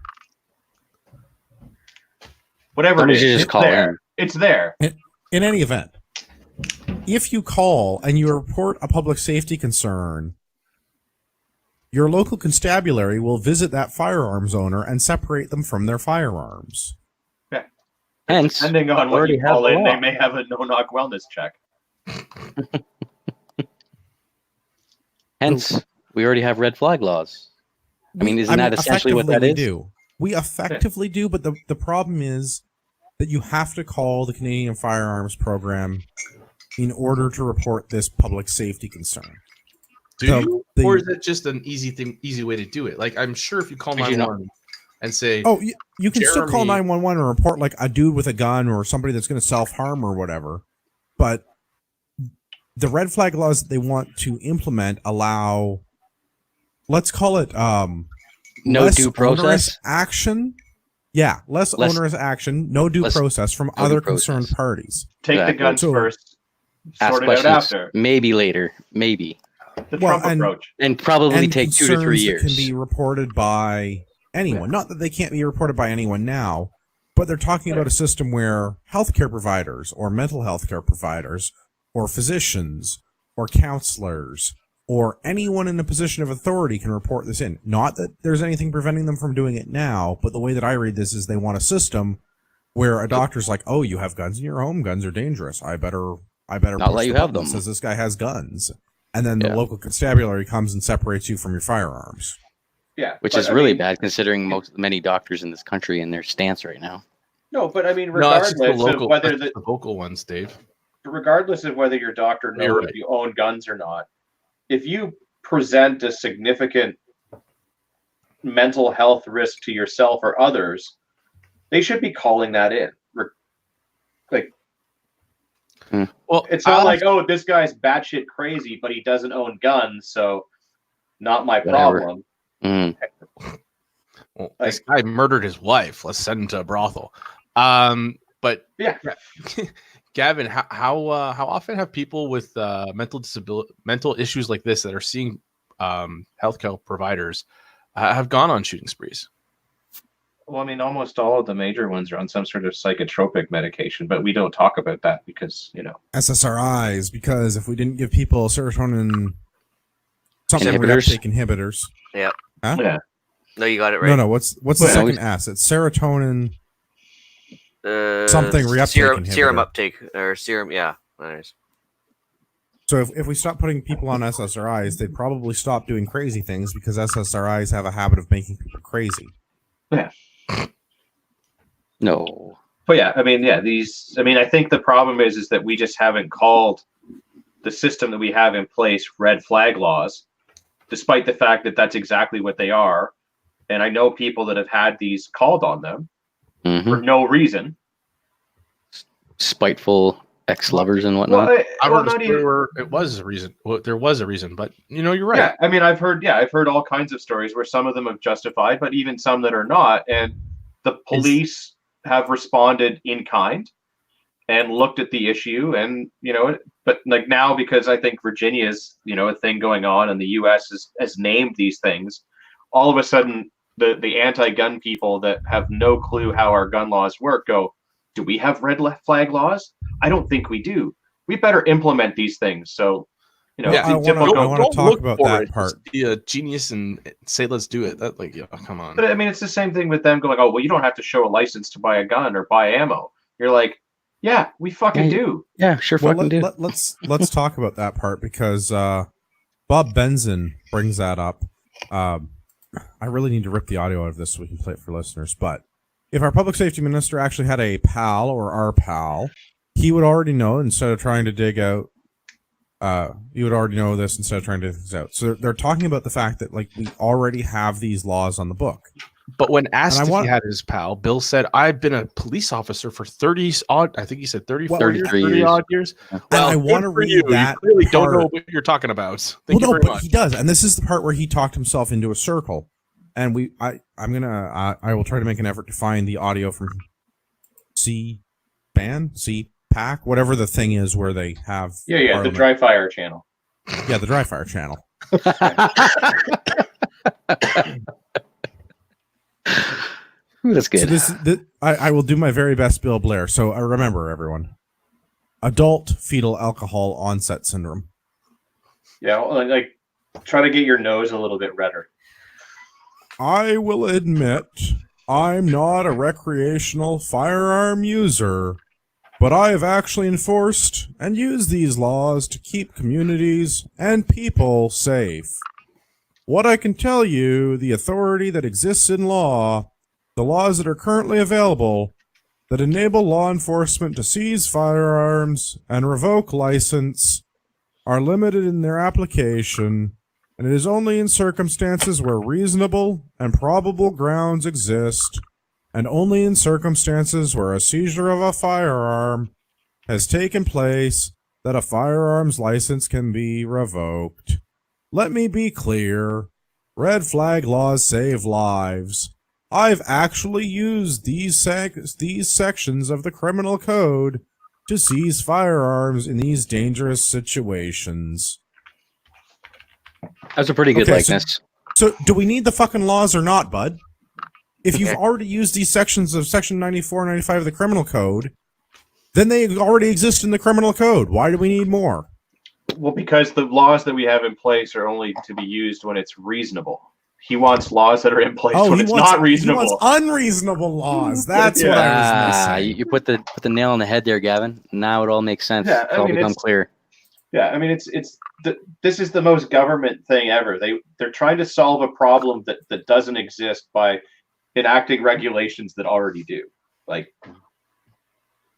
Whatever Why it don't is, you just it's call there. in? It's there. In any event, if you call and you report a public safety concern, your local constabulary will visit that firearms owner and separate them from their firearms. Hence, Depending on what already you call have in, the they law. may have a no-knock wellness check. Hence, we already have red flag laws. I mean, isn't that essentially what that effectively is? We do. We effectively do, but the problem is that you have to call the Canadian Firearms Program in order to report this public safety concern. Do So, you? or is it just an easy way to do it? Like, I'm sure if you call 911 and say, "Oh, you can still call Jeremy- 911 and report like a dude with a gun or somebody that's going to self-harm or whatever," but the red flag laws that they want to implement allow, let's call it No less due process onerous action. Yeah, less onerous action, no due process from other concerned parties. Take the guns first, ask sort it out questions after. maybe later, maybe, The Trump approach. and probably And take 2 to 3 concerns that years. can be reported by anyone. Not that they can't be reported by anyone now, but they're talking about a system where healthcare providers or mental health care providers or physicians or counselors or anyone in a position of authority can report this in. Not that there's anything preventing them from doing it now, but the way that I read this is they want a system where a doctor's like, "Oh, you have guns in your home. Guns are dangerous. I better Not push let the you button have that them." says this guy has guns." And then the Yeah. local constabulary comes and separates you from your firearms. Yeah, Which but is I really mean, bad considering many doctors in this country and their stance right now. No, but I mean, no, it's just regardless the local, of whether that's the local ones, Dave. regardless of whether your doctor You're knows right. if you own guns or not, if you present a significant mental health risk to yourself or others, they should be calling that in. Like, Well, it's not like, oh, this guy's batshit crazy, but he doesn't own guns, so not my Whatever. problem. Mm. well, this guy murdered his wife. Let's send him to a brothel. But Yeah. Gavin, how often have people with mental issues like this that are seeing healthcare providers have gone on shooting sprees? Well, I mean, almost all of the major ones are on some sort of psychotropic medication, but we don't talk about that because, SSRIs, because if we didn't give people serotonin something reuptake inhibitors. Yep. Huh? Yeah. No, you got it right. No, what's the second S? It's serotonin something reuptake serum inhibitor. uptake or serum. Yeah. Nice. So if we stop putting people on SSRIs, they'd probably stop doing crazy things because SSRIs have a habit of making people crazy. Yeah. No. But yeah, I think the problem is that we just haven't called the system that we have in place red flag laws, despite the fact that that's exactly what they are. And I know people that have had these called on them for no reason. Spiteful ex-lovers and whatnot. I heard a story where it was a reason. Well, there was a reason, but you're right. Yeah, I mean, I've heard all kinds of stories where some of them have justified, but even some that are not. And the police have responded in kind and looked at the issue, and but like now, because I think Virginia's a thing going on, and the U.S. has named these things, all of a sudden the anti-gun people that have no clue how our gun laws work go, do we have red flag laws? I don't think we do. We better implement these things. So, I want to talk about that part. Just be a genius and say, let's do it. That come on. But I mean, it's the same thing with them going, oh, well, you don't have to show a license to buy a gun or buy ammo. You're like, yeah, we fucking do. Yeah, sure, fucking do. Let's talk about that part because Bob Benson brings that up. I really need to rip the audio out of this so we can play it for listeners. But if our public safety minister actually had a pal or our pal, he would already know instead of trying to dig out. You would already know this instead of trying to dig this out. So they're talking about the fact that we already have these laws on the book. But when asked if he had his pal, Bill said, "I've been a police officer for 30 odd. I think he said 30 odd years." Well, I want to read that. You clearly don't know what you're talking about. Thank you very much. He does, and this is the part where he talked himself into a circle. And I will try to make an effort to find the audio from CPAC, whatever the thing is where they have. Yeah, the Dry Fire channel. Yeah, the Dry Fire channel. Ooh, that's good. So I will do my very best, Bill Blair. So remember, everyone, adult fetal alcohol onset syndrome. Yeah, like try to get your nose a little bit redder. I will admit I'm not a recreational firearm user, but I have actually enforced and used these laws to keep communities and people safe. What I can tell you, the authority that exists in law, the laws that are currently available that enable law enforcement to seize firearms and revoke license are limited in their application and it is only in circumstances where reasonable and probable grounds exist, and only in circumstances where a seizure of a firearm has taken place that a firearms license can be revoked. Let me be clear. Red flag laws save lives. I've actually used these sections of the criminal code to seize firearms in these dangerous situations. That's a pretty good likeness. So do we need the fucking laws or not, bud? If you've already used these sections of Section 94 and 95 of the criminal code, then they already exist in the criminal code. Why do we need more? Well, because the laws that we have in place are only to be used when it's reasonable. He wants laws that are in place when it's not reasonable. He wants unreasonable laws. That's what I was missing. You put the nail on the head there, Gavin. Now it all makes sense. Yeah, It's all become clear. Yeah, I mean, this is the most government thing ever. They're trying to solve a problem that doesn't exist by enacting regulations that already do. Like,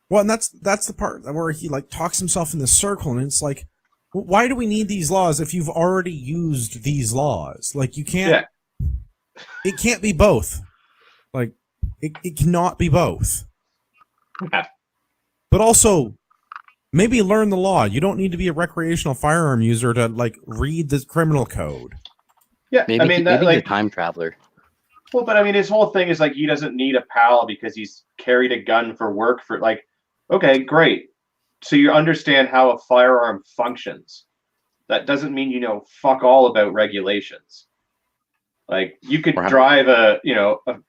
well, and that's the part where he like talks himself in the circle, and it's like, why do we need these laws if you've already used these laws? Like, you can't. Yeah. It can't be both. Like, it cannot be both. Yeah. But also, maybe learn the law. You don't need to be a recreational firearm user to like read the criminal code. Yeah, maybe, I mean, maybe like, a time traveler. Well, but I mean, his whole thing is like he doesn't need a pal because he's carried a gun for work for like. Okay, great. So you understand how a firearm functions. That doesn't mean you know fuck all about regulations. Like, you could drive a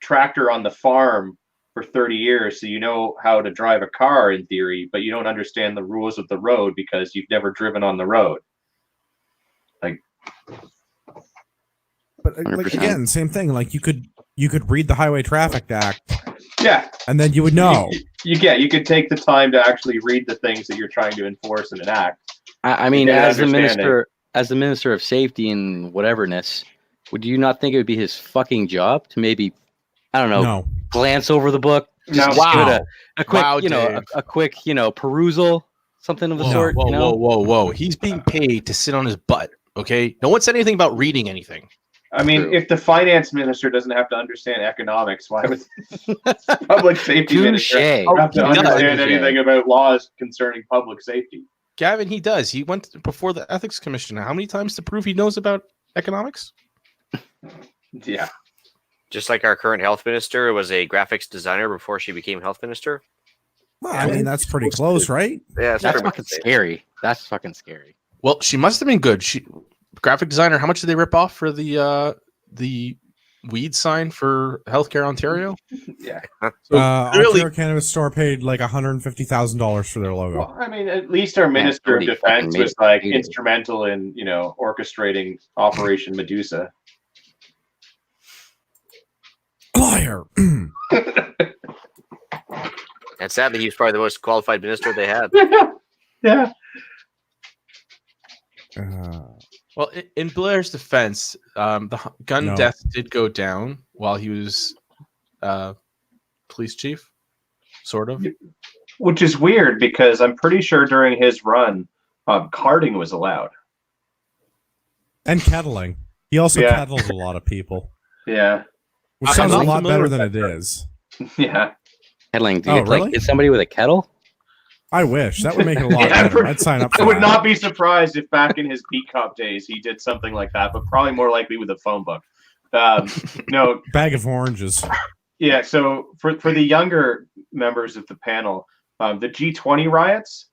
tractor on the farm for 30 years, so you know how to drive a car in theory, but you don't understand the rules of the road because you've never driven on the road. Like, but like, again, same thing. Like, you could read the Highway Traffic Act. Yeah. And then you would know. You could take the time to actually read the things that you're trying to enforce and enact. I mean, as the minister of safety and whateverness, would you not think it would be his fucking job to maybe, I don't know, glance over the book, just give it a quick, a quick, perusal, something of the sort? Whoa! He's being paid to sit on his butt. Okay, no one said anything about reading anything. I mean, if the finance minister doesn't have to understand economics, why would public safety minister have to understand anything about laws concerning public safety? Gavin, he does. He went before the ethics commission. How many times to prove he knows about economics? Yeah. Just like our current health minister was a graphics designer before she became health minister. Well, I mean, that's pretty close, right? Yeah, that's fucking scary. That's fucking scary. Well, she must have been good. Graphic designer. How much did they rip off for the weed sign for Healthcare Ontario? Yeah. So Ontario Cannabis Store paid like $150,000 for their logo. Well, I mean, at least our Minister of Defense was like instrumental in, orchestrating Operation Medusa. Liar. And sadly, he was probably the most qualified minister they had. Yeah. Well, in Blair's defense, the gun death did go down while he was police chief, sort of. Which is weird because I'm pretty sure during his run, carding was allowed. And kettling. He also kettles a lot of people. Yeah. Which sounds a lot better than it is. Yeah. Kettling. Do you get somebody with a kettle? I wish. That would make it a lot better. I'd sign up for I would not be surprised if back in his beat cop days he did something like that, but probably more likely with a phone book. No. Bag of oranges. Yeah, so for the younger members of the panel, the G20 riots.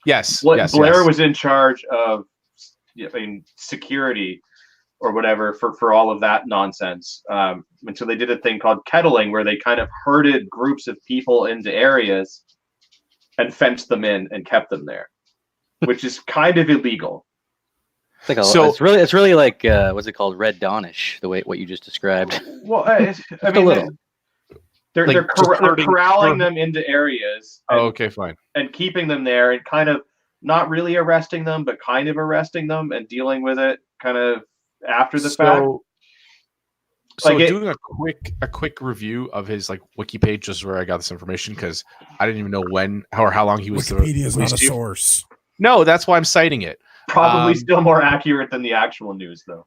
Yes. Blair was in charge of security or whatever for all of that nonsense. And so they did a thing called kettling where they kind of herded groups of people into areas and fenced them in and kept them there, which is kind of illegal. It's like it's really like what's it called, Red Dawn-ish, what you just described. Well, I mean, they're corralling them into areas. And, okay, fine. And keeping them there and kind of not really arresting them, but kind of arresting them and dealing with it kind of after the fact. So doing a quick review of his wiki page, just where I got this information, because I didn't even know when or how long he was. Wikipedia is not a source. No, that's why I'm citing it. Probably still more accurate than the actual news, though.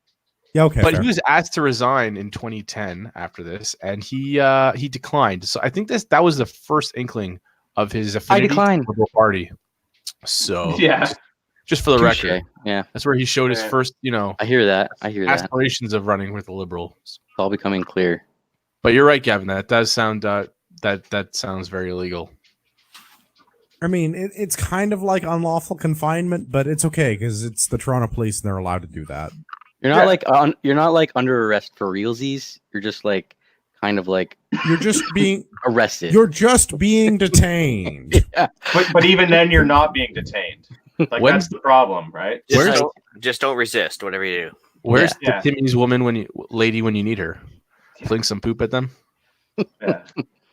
Yeah, okay. But fair. he was asked to resign in 2010 after this, and he declined. So I think that was the first inkling of his affinity to decline. the Liberal Party. So Yeah. just for the Touche. record, Yeah, that's where he showed his Yeah. first, I hear that. I hear that. aspirations of running with the Liberals. It's all becoming clear. But you're right, Gavin. That does sound that sounds very illegal. I mean, it's kind of like unlawful confinement, but it's okay because it's the Toronto Police and they're allowed to do that. You're not you're not like under arrest for realsies. You're just like kind of like You're just being arrested. You're just being detained. But even then, you're not being detained. Like When- that's the problem, right? Just don't resist, whatever you do. Where's Yeah. the Timmy's woman when you need her? Fling some poop at them. Yeah.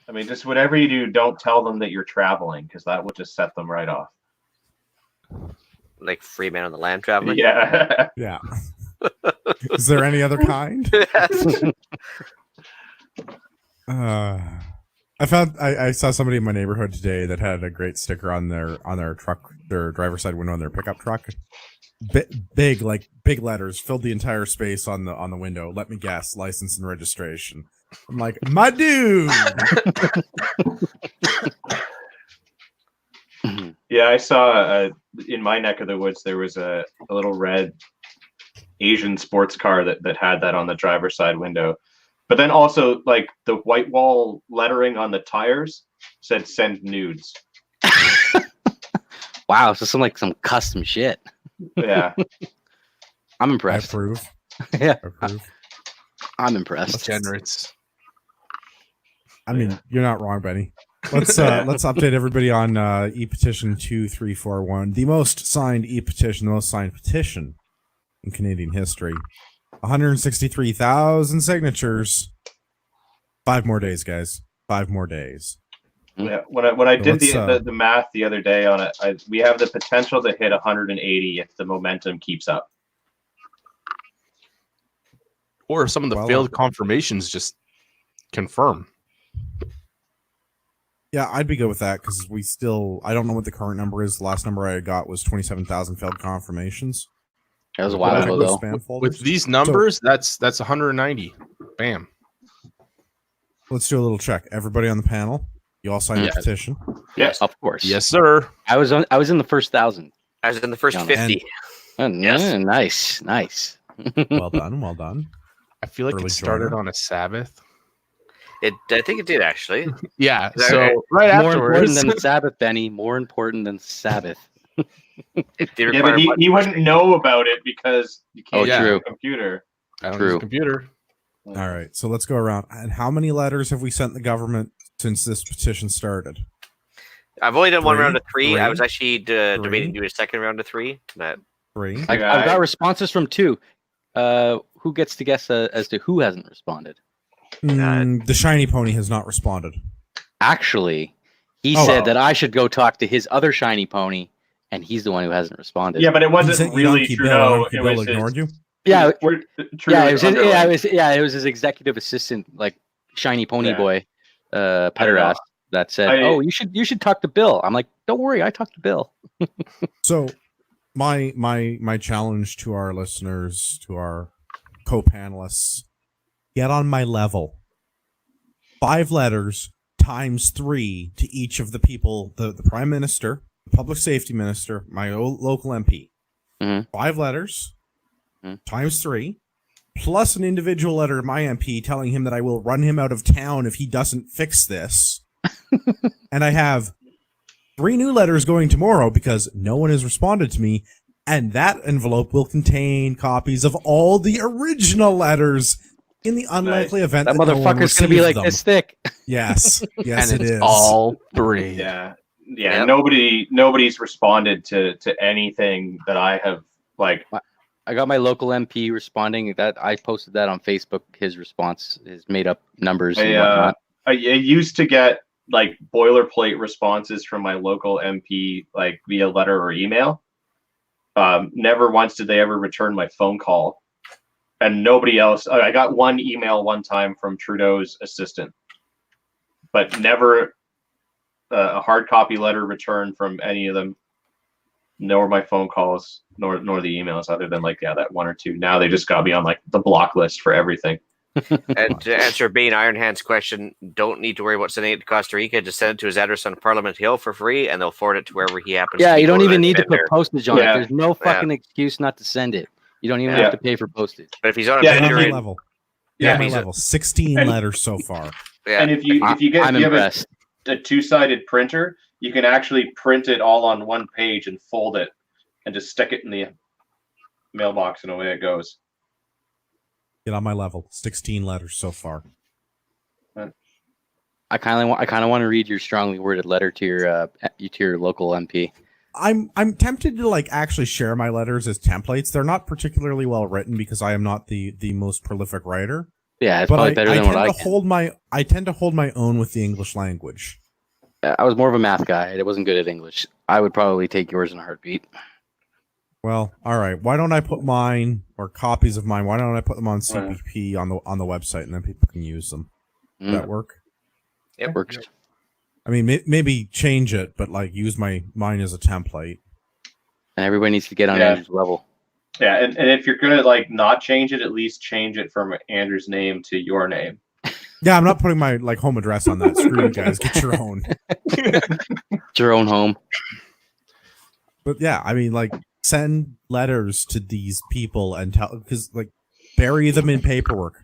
I mean, just whatever you do, don't tell them that you're traveling because that will just set them right off. Like Free Man on the Land traveling. Yeah. Yeah. Is there any other kind? I saw somebody in my neighborhood today that had a great sticker on their truck, their driver's side window on their pickup truck. Big letters filled the entire space on the window. Let me guess, license and registration. I'm like, my dude. Yeah, I saw in my neck of the woods there was a little red Asian sports car that had that on the driver's side window. But then also like the white wall lettering on the tires said send nudes. Wow, so some custom shit. Yeah. I'm I impressed. approve. Yeah, Approve. I'm impressed. Degenerates. I mean, you're not wrong, Benny. Let's update everybody on e-petition 2341, the most signed e-petition, the most signed petition in Canadian history. 163,000 signatures. 5 more days, guys. 5 more days. Yeah, when I did let's, the math the other day on it, we have the potential to hit 180 if the momentum keeps up. Or some of the Well, failed confirmations just confirm. Yeah, I'd be good with that because I don't know what the current number is. The last number I got was 27,000 failed confirmations. That was a while ago, though. Spam folders. With these numbers, that's 190. Bam. Let's do a little check. Everybody on the panel, you all signed Yeah. the petition. Yes. Of course. Yes, sir. I was in the first 1,000. I was in the first And- 50. Oh, Yes. Nice. Well done. Well done. I feel like Early it started joiner. on a Sabbath. I think it did actually. Yeah. Is that So right? right More important afterwards, than Sabbath, Benny. More important than Sabbath. It did Yeah, require but he wouldn't know about it because you can't Oh, use true. a computer. I don't True. use a computer. All right. So let's go around. And how many letters have we sent the government since this petition started? I've only done one Three? round of three. I Three? was actually debating Three? doing a second round of 3. But 3. I've got responses from 2. Who gets to guess as to who hasn't responded? The shiny pony has not responded. Actually, he Oh, said wow. that I should go talk to his other shiny pony, and he's the one who hasn't responded. Yeah, but it He wasn't sent you really Donkey Trudeau. Bill. Donkey It Bill was ignored you. yeah, Trudeau's it was underling. it was his executive assistant, like shiny pony Yeah. boy, know. Patriot, that said, "Oh, you should talk to Bill." I'm like, "Don't worry, I talked to Bill." So my challenge to our listeners, to our co-panelists, get on my level. 5 letters times 3 to each of the people, the Prime Minister, the Public Safety Minister, my local MP. Mhm. 5 letters Mhm. times 3, plus an individual letter to my MP telling him that I will run him out of town if he doesn't fix this. And I have 3 new letters going tomorrow because no one has responded to me. And that envelope will contain copies of all the original letters in the unlikely event That that no one motherfucker's gonna be received like them. this thick. Yes, yes, And it it's is. all 3. Yeah. Yep. Nobody's responded to anything that I have like. I got my local MP responding. That I posted that on Facebook. His response, his made up numbers and whatnot. I used to get like boilerplate responses from my local MP like via letter or email. Never once did they ever return my phone call, and nobody else. I got one email one time from Trudeau's assistant, but never a hard copy letter returned from any of them. nor my phone calls, nor the emails, other than like that one or two. Now they just got me on like the block list for everything. And to answer Bane Ironhand's question, don't need to worry about sending it to Costa Rica. Just send it to his address on Parliament Hill for free, and they'll forward it to wherever he happens. Yeah, to be you don't going even to need to spend put there. postage on it. Yeah. There's no fucking excuse not to send it. You don't even Yeah. have to pay for postage. But if he's on a Yeah, Get on bender my in, level. Yeah, Get on my he's a- level. 16 And- letters so far. yeah, And if you I'm have impressed. a two-sided printer, you can actually print it all on one page and fold it, and just stick it in the mailbox, and away it goes. Get on my level. 16 letters so far. I kind of want to read your strongly worded letter to your local MP. I'm tempted to like actually share my letters as templates. They're not particularly well written because I am not the most prolific writer. Yeah, it's But probably better than what I can. I tend to hold my own with the English language. I was more of a math guy. I wasn't good at English. I would probably take yours in a heartbeat. Well, all right. Why don't I put mine or copies of mine? Why don't I put them on CPP on the website and then people can use them? Does that work? Yep. Works. I mean, maybe change it, but like use mine as a template. And everybody needs to get on Yeah. Andrew's level. Yeah, and if you're gonna like not change it, at least change it from Andrew's name to your name. Yeah, I'm not putting my like home address on that. Screw you guys. Get your own. It's your own home. But yeah, I mean, like send letters to these people and tell because like bury them in paperwork.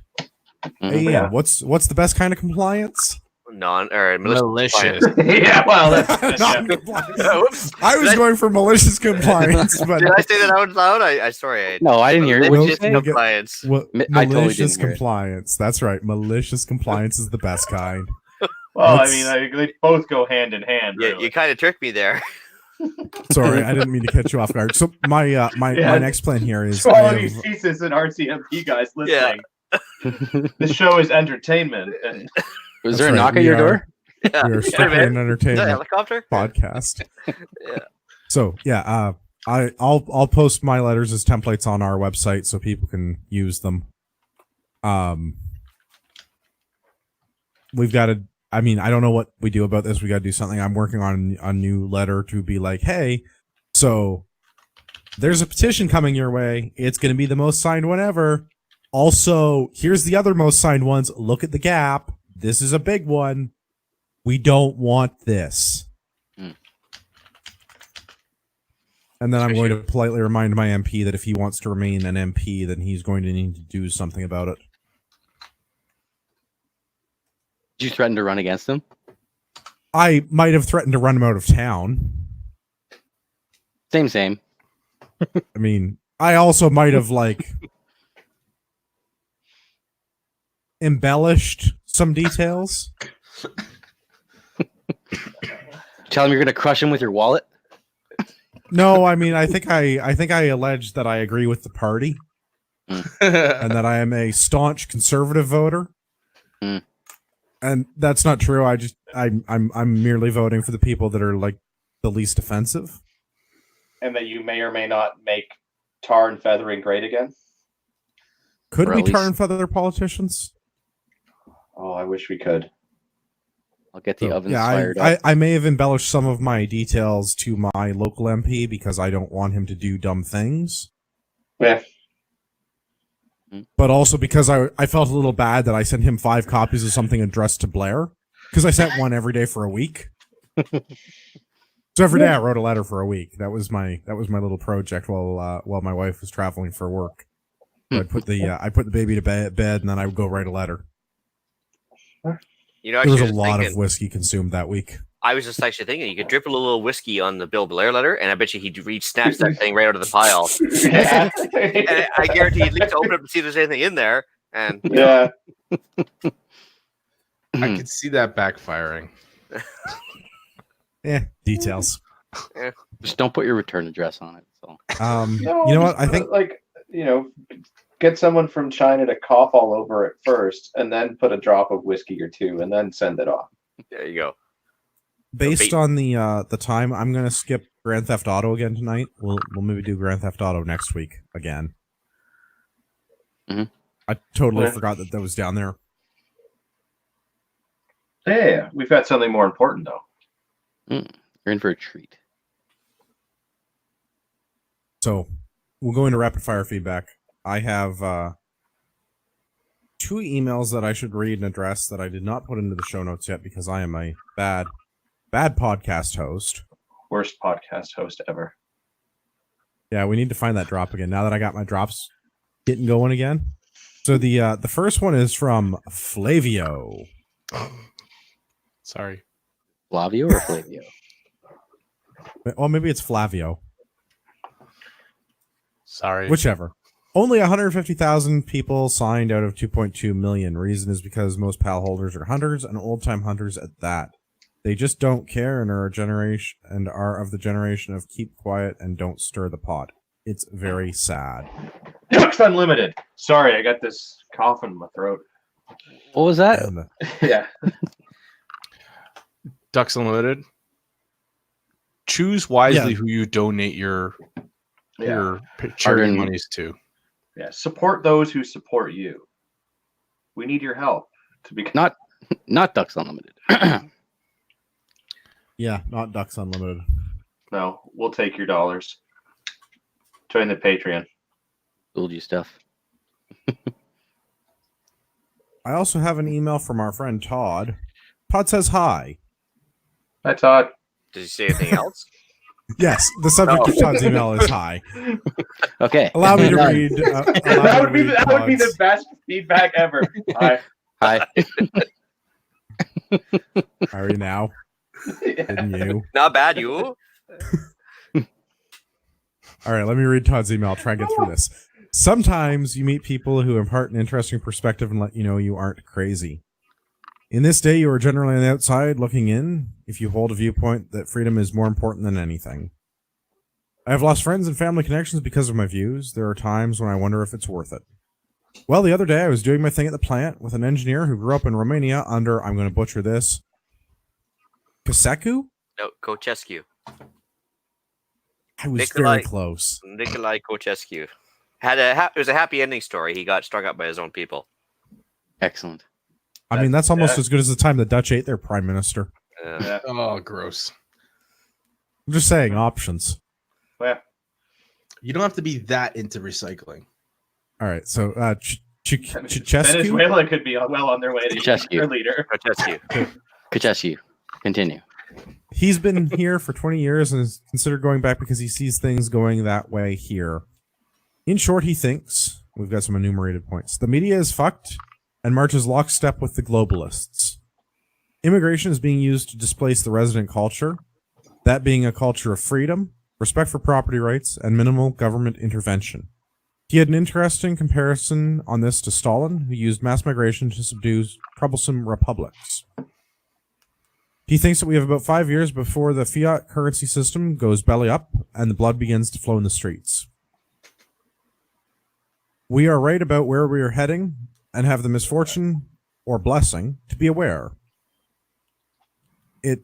Mhm. Hey, Yeah. what's the best kind of compliance? Malicious. Yeah, well, that's Non-compliance. Whoops. I was Did going for malicious compliance, but Did I say that out loud? I sorry. No, I didn't hear it. What'd you Malicious say? Well, compliance. I totally malicious didn't hear it. compliance. That's right. Malicious compliance is the best kind. well, I It's- mean, they both go hand in hand. Yeah, Really. you kind of tricked me there. Sorry, I didn't mean to catch you off guard. So my my Yeah. next plan here is So I all of you have- thesis and RCMP guys listening, this show is entertainment. And Was That's there a right, knock at we your are- door? Yeah. we are Hey, strictly man. an Is that a entertainment helicopter? podcast. Yeah. So yeah, I'll post my letters as templates on our website so people can use them. We've got to. I mean, I don't know what we do about this. We got to do something. I'm working on a new letter to be like, hey, so there's a petition coming your way. It's going to be the most signed one ever. Also, here's the other most signed ones. Look at the gap. This is a big one. We don't want this. Hmm. And then I'm going to politely remind my MP that if he wants to remain an MP, then he's going to need to do something about it. Did you threaten to run against him? I might have threatened to run him out of town. Same. I mean, I also might have like embellished some details. Tell him you're gonna crush him with your wallet. No, I mean, I think I alleged that I agree with the party and that I am a staunch conservative voter. Hmm. And that's not true. I'm merely voting for the people that are like the least offensive. and that you may or may not make tar and feathering great again. Could Or we at tar least- and feather politicians? Oh, I wish we could. I'll get the So, ovens yeah, fired I up. I may have embellished some of my details to my local MP because I don't want him to do dumb things. Yeah. But also because I felt a little bad that I sent him 5 copies of something addressed to Blair because I sent one every day for a week. So every day I wrote a letter for a week. That was my little project while my wife was traveling for work. So I put the baby to bed and then I would go write a letter. You know, There was actually, a lot of thinking, whiskey consumed that week. I was just actually thinking you could drip a little whiskey on the Bill Blair letter, and I bet you he snaps that thing right out of the pile. Yeah. And I guarantee he'd leave to open it to see if there's anything in there. And Yeah. I could see that backfiring. Details. Just don't put your return address on it. So No, you know what? just I think like get someone from China to cough all over it first, and then put a drop of whiskey or two, and then send it off. there you go. based on the time, I'm gonna skip Grand Theft Auto again tonight. We'll maybe do Grand Theft Auto next week again. Mhm. I totally Yeah. forgot that was down there. Yeah, we've got something more important though. you're in for a treat. So we'll go into rapid fire feedback. I have 2 emails that I should read and address that I did not put into the show notes yet because I am a bad podcast host. Worst podcast host ever. Yeah, we need to find that drop again. Now that I got my drops getting going again. So the first one is from Flavio. Sorry. Flavio or Flavio? Well, maybe it's Flavio. Sorry. Whichever. Only 150,000 people signed out of 2.2 million. Reason is because most PAL holders are hunters and old-time hunters at that. They just don't care and are of the generation of keep quiet and don't stir the pot. It's very sad. Ducks Unlimited. Sorry, I got this cough in my throat. What was that? And, Yeah. Ducks Unlimited. Choose wisely Yeah. who you donate your charity Hard-earned- monies to. Yeah. Support those who support you. We need your help to become. Not Ducks Unlimited. yeah, not Ducks Unlimited. No, we'll take your dollars. Join the Patreon. Told you stuff. I also have an email from our friend Todd. Todd says hi. Hi, Todd. Did you say anything else? Yes, the subject of Todd's email is hi. Okay. Allow me to Done. read. That would be the best feedback ever. Hi. Hi. Are you now? Didn't you? Not bad, you. All right, let me read Todd's email. I'll try and get through this. Sometimes you meet people who impart an interesting perspective and let you know you aren't crazy. In this day, you are generally on the outside looking in if you hold a viewpoint that freedom is more important than anything. I have lost friends and family connections because of my views. There are times when I wonder if it's worth it. Well, the other day I was doing my thing at the plant with an engineer who grew up in Romania under, I'm going to butcher this, Casecu? No, Kochescu. I was Nikolai- very close. Nikolai Kochescu. It was a happy ending story. He got strung up by his own people. Excellent. I mean, that's almost as good as the time the Dutch ate their prime minister. Yeah. Oh, gross. I'm just saying, options. Well, You don't have to be that into recycling. All right, so Chescu? Venezuela could be well on their way to Ceausescu. their leader. Kochescu. Kachescu. Continue. He's been here for 20 years and is considered going back because he sees things going that way here. In short, he thinks, we've got some enumerated points, the media is fucked and marches lockstep with the globalists. Immigration is being used to displace the resident culture, that being a culture of freedom, respect for property rights, and minimal government intervention. He had an interesting comparison on this to Stalin, who used mass migration to subdue troublesome republics. He thinks that we have about 5 years before the fiat currency system goes belly up and the blood begins to flow in the streets. We are right about where we are heading and have the misfortune or blessing to be aware. It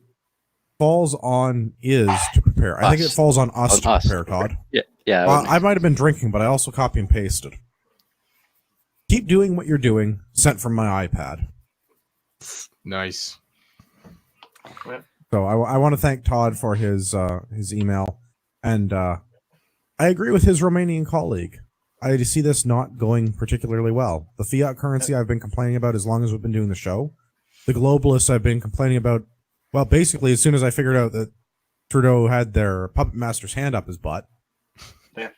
falls on to prepare. I think it falls on us to prepare, Todd. Yeah. I might have been drinking, but I also copy and pasted. Keep doing what you're doing, sent from my iPad. Nice. So I want to thank Todd for his email, and I agree with his Romanian colleague. I see this not going particularly well. The fiat currency I've been complaining about as long as we've been doing the show. The globalists I've been complaining about, well, basically as soon as I figured out that Trudeau had their puppet master's hand up his butt. Yeah.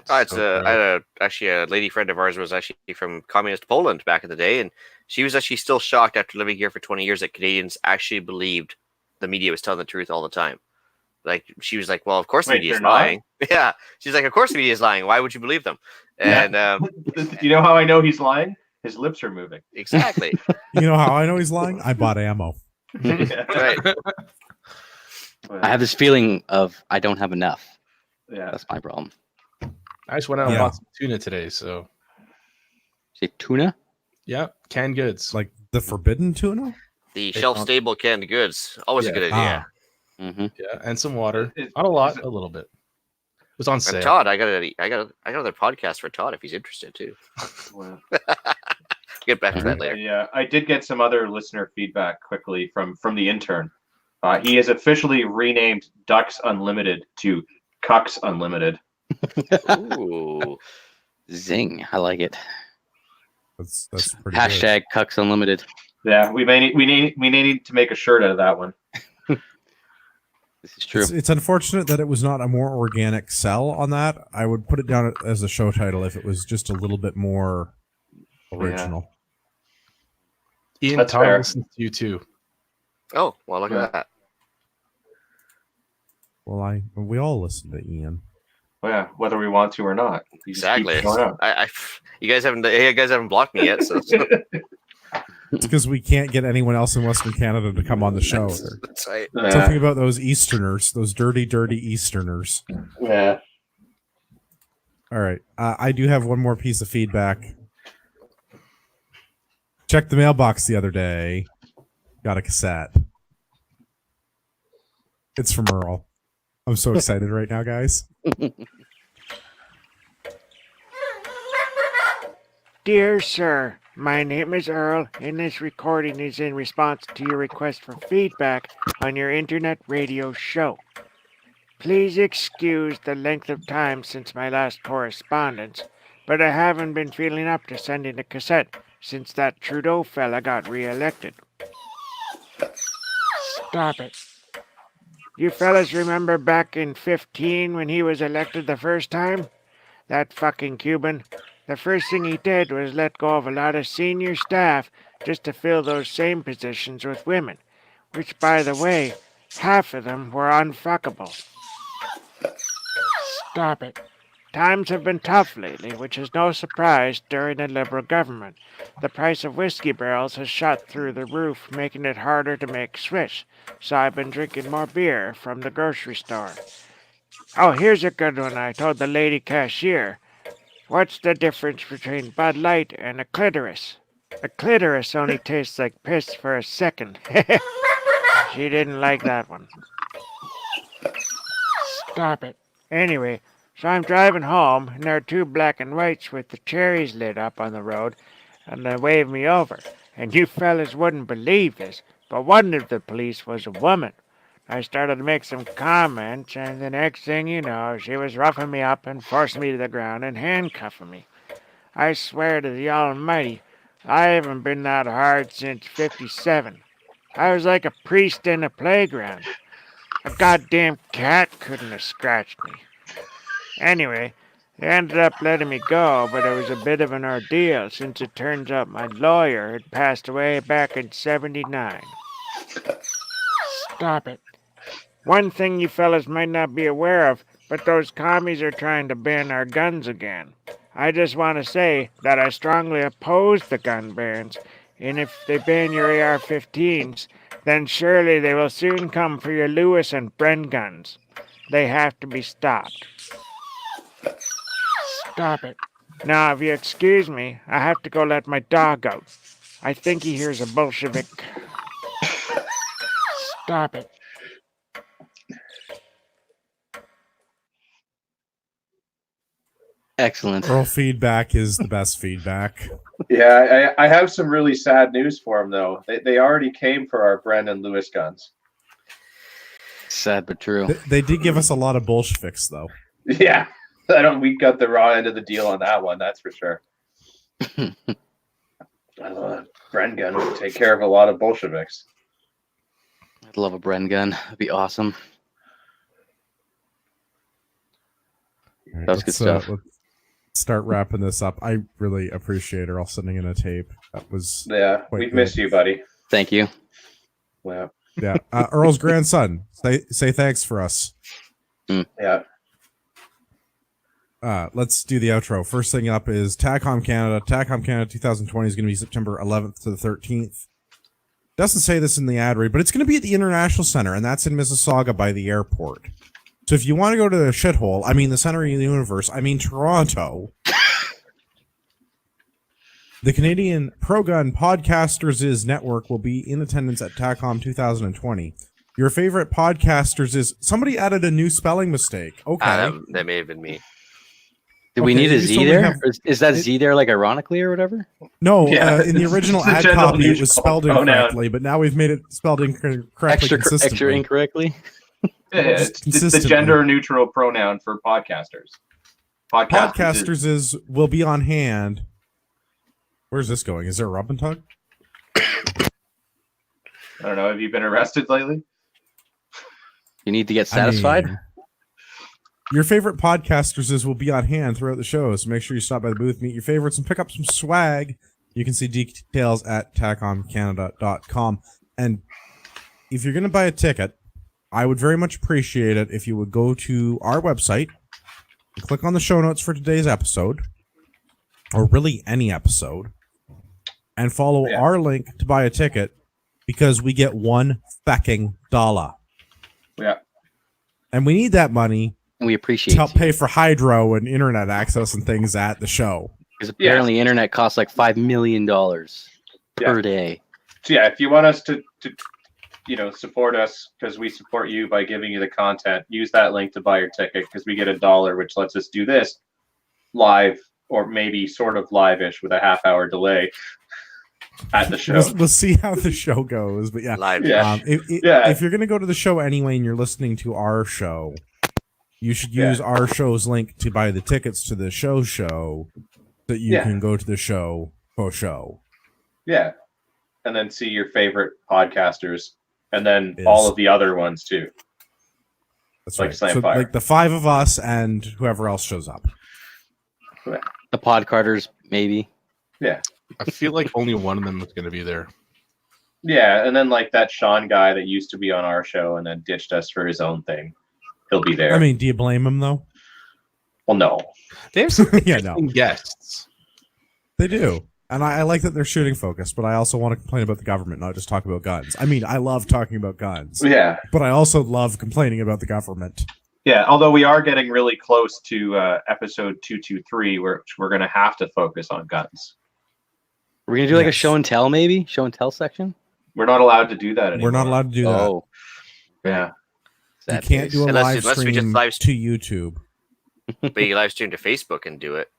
I had actually a lady friend of ours was actually from communist Poland back in the day, and she was actually still shocked after living here for 20 years that Canadians actually believed the media was telling the truth all the time. Like, she was like, well, of course the media is lying. Yeah. She's like, of course the media is lying. Why would you believe them? And you know how I know he's lying? His lips are moving. exactly. You know how I know he's lying? I bought ammo. Yeah. Right. I have this feeling of I don't have enough. Yeah. That's my problem. I just went out and bought some tuna today, so Say tuna? yeah, canned goods. Like the forbidden tuna? The shelf-stable canned goods. Always a good idea. Mm-hmm. Yeah, and some water. Not a lot, a little bit. It was on sale. And Todd, I got another podcast for Todd if he's interested too. Well, Get back to that later. yeah, I did get some other listener feedback quickly from the intern. He has officially renamed Ducks Unlimited to Cucks Unlimited. Ooh. Zing. I like it. That's pretty Hashtag Cucks Unlimited. Yeah, we need to make a shirt out of that one. This is true. It's unfortunate that it was not a more organic sell on that. I would put it down as a show title if it was just a little bit more original. Ian, That's Tom fair. listens to you too. Oh, well, look at that. Well, we all listen to Ian. Well, yeah, whether we want to or not. He just keeps Exactly. showing up. You guys haven't blocked me yet, so It's because we can't get anyone else in Western Canada to come on the show. that's right. Something about those Easterners, those dirty, dirty Easterners. Yeah. All right. I do have one more piece of feedback. Checked the mailbox the other day. Got a cassette. It's from Earl. I'm so excited right now, guys. Dear Sir, my name is Earl, and this recording is in response to your request for feedback on your internet radio show. Please excuse the length of time since my last correspondence, but I haven't been feeling up to sending a cassette since that Trudeau fella got re-elected. Stop it. You fellas remember back in 15 when he was elected the first time? That fucking Cuban. The first thing he did was let go of a lot of senior staff just to fill those same positions with women, which, by the way, half of them were unfuckable. Stop it. Times have been tough lately, which is no surprise during a Liberal government. The price of whiskey barrels has shot through the roof, making it harder to make swish, so I've been drinking more beer from the grocery store. Oh, here's a good one I told the lady cashier. What's the difference between Bud Light and a clitoris? A clitoris only tastes like piss for a second. She didn't like that one. Stop it. Anyway, so I'm driving home, and there are two black and whites with the cherries lit up on the road, and they wave me over. And you fellas wouldn't believe this, but one of the police was a woman. I started to make some comments, and the next thing you know, she was roughing me up and forcing me to the ground and handcuffing me. I swear to the Almighty, I haven't been that hard since 57. I was like a priest in a playground. A goddamn cat couldn't have scratched me. Anyway, they ended up letting me go, but it was a bit of an ordeal since it turns out my lawyer had passed away back in 79. Stop it. One thing you fellas might not be aware of, but those commies are trying to ban our guns again. I just want to say that I strongly oppose the gun bans, and if they ban your AR-15s, then surely they will soon come for your Lewis and Bren guns. They have to be stopped. Stop it. Now, if you excuse me, I have to go let my dog out. I think he hears a Bolshevik. Stop it. Excellent. Earl feedback is the best feedback. Yeah, I have some really sad news for him, though. They already came for our Brandon Lewis guns. Sad but true. They did give us a lot of Bolsheviks, though. Yeah, we got the raw end of the deal on that one, that's for sure. Bren gun would take care of a lot of Bolsheviks. I'd love a Bren gun. That'd be awesome. Right, That was good stuff. Let's start wrapping this up. I really appreciate Earl sending in a tape. That was We've missed you, buddy. Thank you. Wow. Yeah. Earl's grandson. Say thanks for us. Yeah. Let's do the outro. First thing up is TACOM Canada. TACOM Canada 2020 is going to be September 11th to the 13th. Doesn't say this in the ad read, but it's going to be at the International Center, and that's in Mississauga by the airport. So if you want to go to the shithole, I mean the center of the universe, I mean Toronto, the Canadian Pro Gun Podcasters' Network will be in attendance at TACOM 2020. Your favorite podcasters is... Somebody added a new spelling mistake. Okay. That may have been me. Do we Okay, need a you Z only there? have- Or is that Z there like ironically or whatever? No, Yeah, in the it's original the ad gender copy, it neutral was spelled pronoun. incorrectly, but now we've made it spelled incorrectly consistently. Extra incorrectly. Yeah, it's the consistently. gender neutral pronoun for podcasters. Podcasters is will be on hand. Where's this going? Is there a rub and tug? I don't know. Have you been arrested lately? You need to get satisfied. I mean, your favorite podcasters is will be on hand throughout the show, so make sure you stop by the booth, meet your favorites, and pick up some swag. You can see details at tacomcanada.com. And if you're going to buy a ticket, I would very much appreciate it if you would go to our website and click on the show notes for today's episode, or really any episode, and follow our link to buy a ticket, because we get $1 fucking dollar. Yeah. And we need that money we appreciate to help pay for hydro and internet access and things at the show. Because apparently internet costs like $5 million per day. So yeah, if you want us to support us, because we support you by giving you the content, use that link to buy your ticket, because we get $1, which lets us do this live, or maybe sort of live-ish with a half-hour delay at the show. We'll see how the show goes, but yeah. Live. If you're going to go to the show anyway and you're listening to our show, you should use our show's link to buy the tickets to the show that you can go to the show for show. Yeah. And then see your favorite podcasters, and then all of the other ones too. That's like right. Slam So Fire. like the 5 of us and whoever else shows up. The Podcarters, maybe. Yeah. I feel like only one of them is going to be there. Yeah, and then like that Sean guy that used to be on our show and then ditched us for his own thing. He'll be there. I mean, do you blame him though? Well, no. They have some no. guests. They do. And I like that they're shooting focused, but I also want to complain about the government, not just talk about guns. I mean, I love talking about guns. Yeah. But I also love complaining about the government. Yeah, although we are getting really close to episode 223, where we're going to have to focus on guns. We're going to do like a show and tell, maybe? Show and tell section? We're not allowed to do that anymore. We're not allowed to do that. Oh. Yeah. You can't do a Unless live we just stream live to YouTube. But you live stream to Facebook and do it.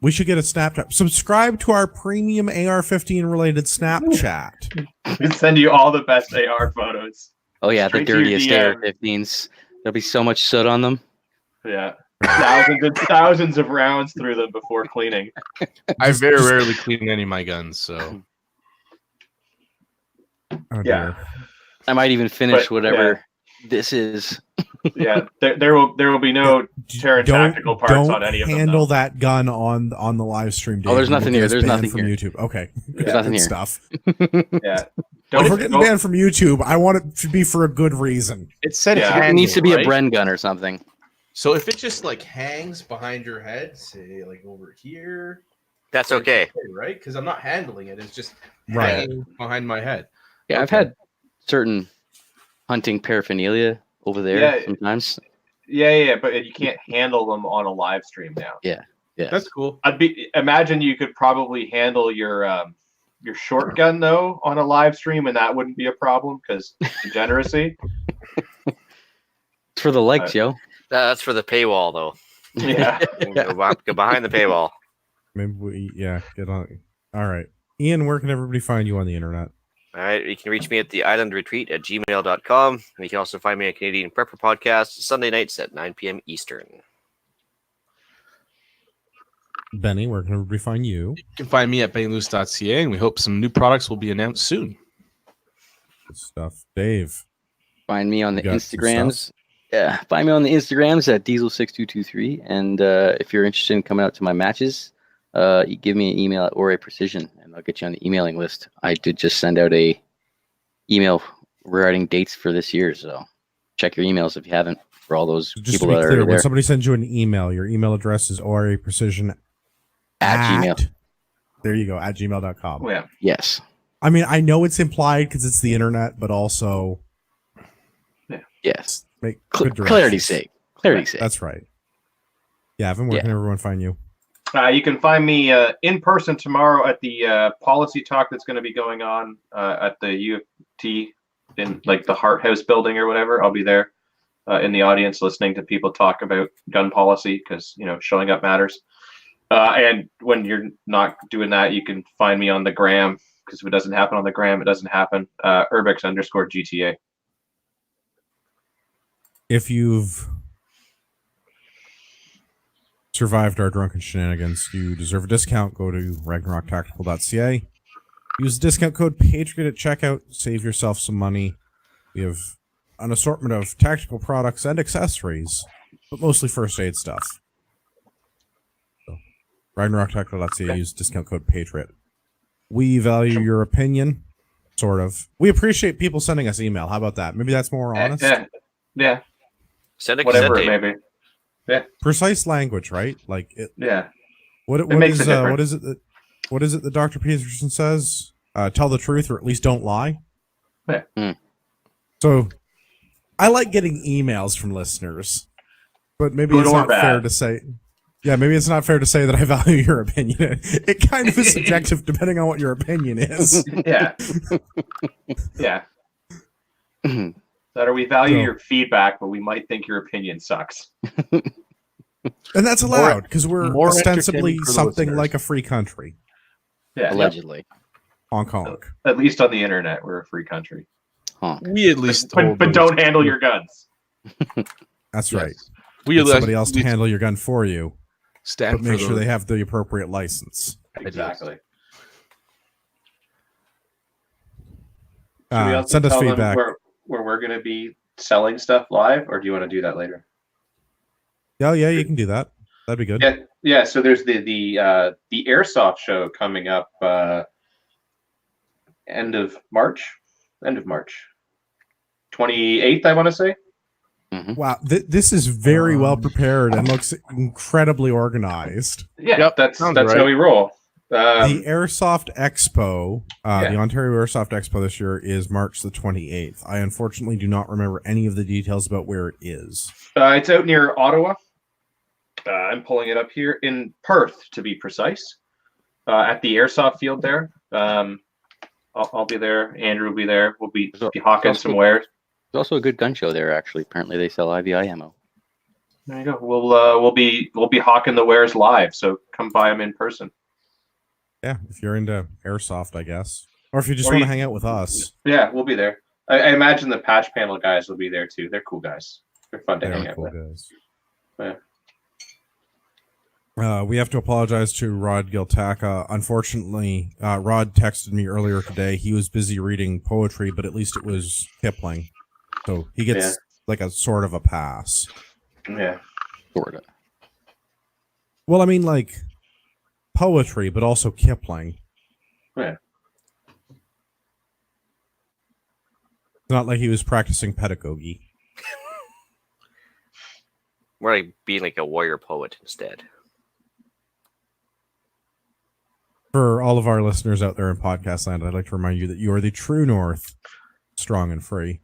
We should get a Snapchat. Subscribe to our premium AR-15 related Snapchat. We send you all the best AR photos. Oh, yeah, Straight the to your dirtiest DM. AR-15s. There'll be so much soot on them. Yeah. Thousands of rounds through them before cleaning. I very rarely clean any of my guns, so. Oh, Yeah. I might even finish But, whatever this is. Yeah, there will be no Terran tactical parts on any of them. handle though. that gun on the live stream. Oh, there's Dave. nothing We'll here. get us There's banned nothing from here. YouTube. Okay, There's nothing good here. stuff. Yeah. If we're getting banned from YouTube, I want it to be for a good reason. It said Yeah. It needs to be right? a Bren gun or something. So if it just like hangs behind your head, say like over here, That's okay. right? Because I'm not handling it; it's just Right. hanging behind my head. Yeah, I've had certain hunting paraphernalia over there Yeah. sometimes. Yeah, but you can't handle them on a live stream now. Yeah. That's cool. Imagine you could probably handle your short gun though on a live stream, and that wouldn't be a problem because degeneracy. It's for the likes, yo. That's for the paywall, though. Yeah. Go behind the paywall. Maybe we get on. All right, Ian, where can everybody find you on the internet? All right, you can reach me at the islandretreat@gmail.com. And you can also find me at Canadian Prepper Podcast Sunday nights at 9 p.m. Eastern. Benny, where can everybody find you? You can find me at bennyloose.ca, and we hope some new products will be announced soon. Good stuff. Dave. Find me on the You got some Instagrams. Yeah, find me on the Instagrams at Diesel6223. And if you're interested in coming out to my matches, you give me an email at Ore Precision, and I'll get you on the emailing list. I did just send out a email regarding dates for this year, so check your emails if you haven't. For all those Just people to be that clear, are when there somebody sends you an email, your email address is oraprecision at Gmail. There you go, at gmail.com. Oh, yeah. Yes. I mean, I know it's implied because it's the internet, but also Yes. make good Clarity's directions. sake. Clarity's sake. That's right. Gavin, where Yeah. can everyone find you? You can find me in person tomorrow at the policy talk that's going to be going on at the U of T in like the Hart House building or whatever. I'll be there. in the audience, listening to people talk about gun policy because showing up matters. And when you're not doing that, you can find me on the gram, because if it doesn't happen on the gram, it doesn't happen. Urbex_GTA. If you've survived our drunken shenanigans, you deserve a discount. Go to ragnaroktactical.ca. Use the discount code Patriot at checkout. Save yourself some money. We have an assortment of tactical products and accessories, but mostly first aid stuff. So, ragnaroktactical.ca. Use discount code Patriot. We value your opinion, sort of. We appreciate people sending us email. How about that? Maybe that's more honest. Yeah. Send a Whatever cassette it may tape. be. Yeah. Precise language, right? Like it. Yeah. What makes is a difference. what is it that Dr. Peterson says? Tell the truth, or at least don't lie. Yeah. So, I like getting emails from listeners, but maybe Good it's or not bad. fair to say. Yeah, maybe it's not fair to say that I value your opinion. It kind of is subjective depending on what your opinion is. Yeah. Yeah. That or we value So- your feedback, but we might think your opinion sucks. And that's allowed because we're more ostensibly entertaining for the something listeners. like a free country. Yeah. Allegedly. Honk honk. At least on the internet, we're a free country. Honk. We at least But told those- don't handle your guns. That's Yes. right. We Get at somebody else least to handle your gun for you, stand but make for sure those. they have the appropriate license. Exactly. Should we also Send us tell them feedback. where we're going to be selling stuff live, or do you want to do that later? Yeah, you can do that. That'd be good. Yeah. So there's the airsoft show coming up end of March, 28th, I want to say. Wow, this is very well prepared and looks incredibly organized. Yeah, Yep, that's sounds how right. we roll. The Airsoft Expo, Yeah. the Ontario Airsoft Expo this year is March the 28th. I unfortunately do not remember any of the details about where it is. It's out near Ottawa. I'm pulling it up here in Perth, to be precise, at the airsoft field there. I'll be there. Andrew will be there. We'll be hawking some wares. There's also a good gun show there, actually. Apparently, they sell IVI ammo. There you go. We'll be hawking the wares live. So come buy them in person. Yeah, if you're into airsoft, I guess, or if you just Or want you- to hang out with us. Yeah, we'll be there. I imagine the patch panel guys will be there too. They're cool guys. They're fun to hang They're out cool with. guys. Yeah. We have to apologize to Rod Giltaka. Unfortunately, Rod texted me earlier today. He was busy reading poetry, but at least it was Kipling. So he gets like a sort of a pass. Yeah. Sort of. Well, I mean, like poetry, but also Kipling. Yeah. It's not like he was practicing pedagogy. More like being like a warrior poet instead. For all of our listeners out there in podcast land, I'd like to remind you that you are the true north, strong and free.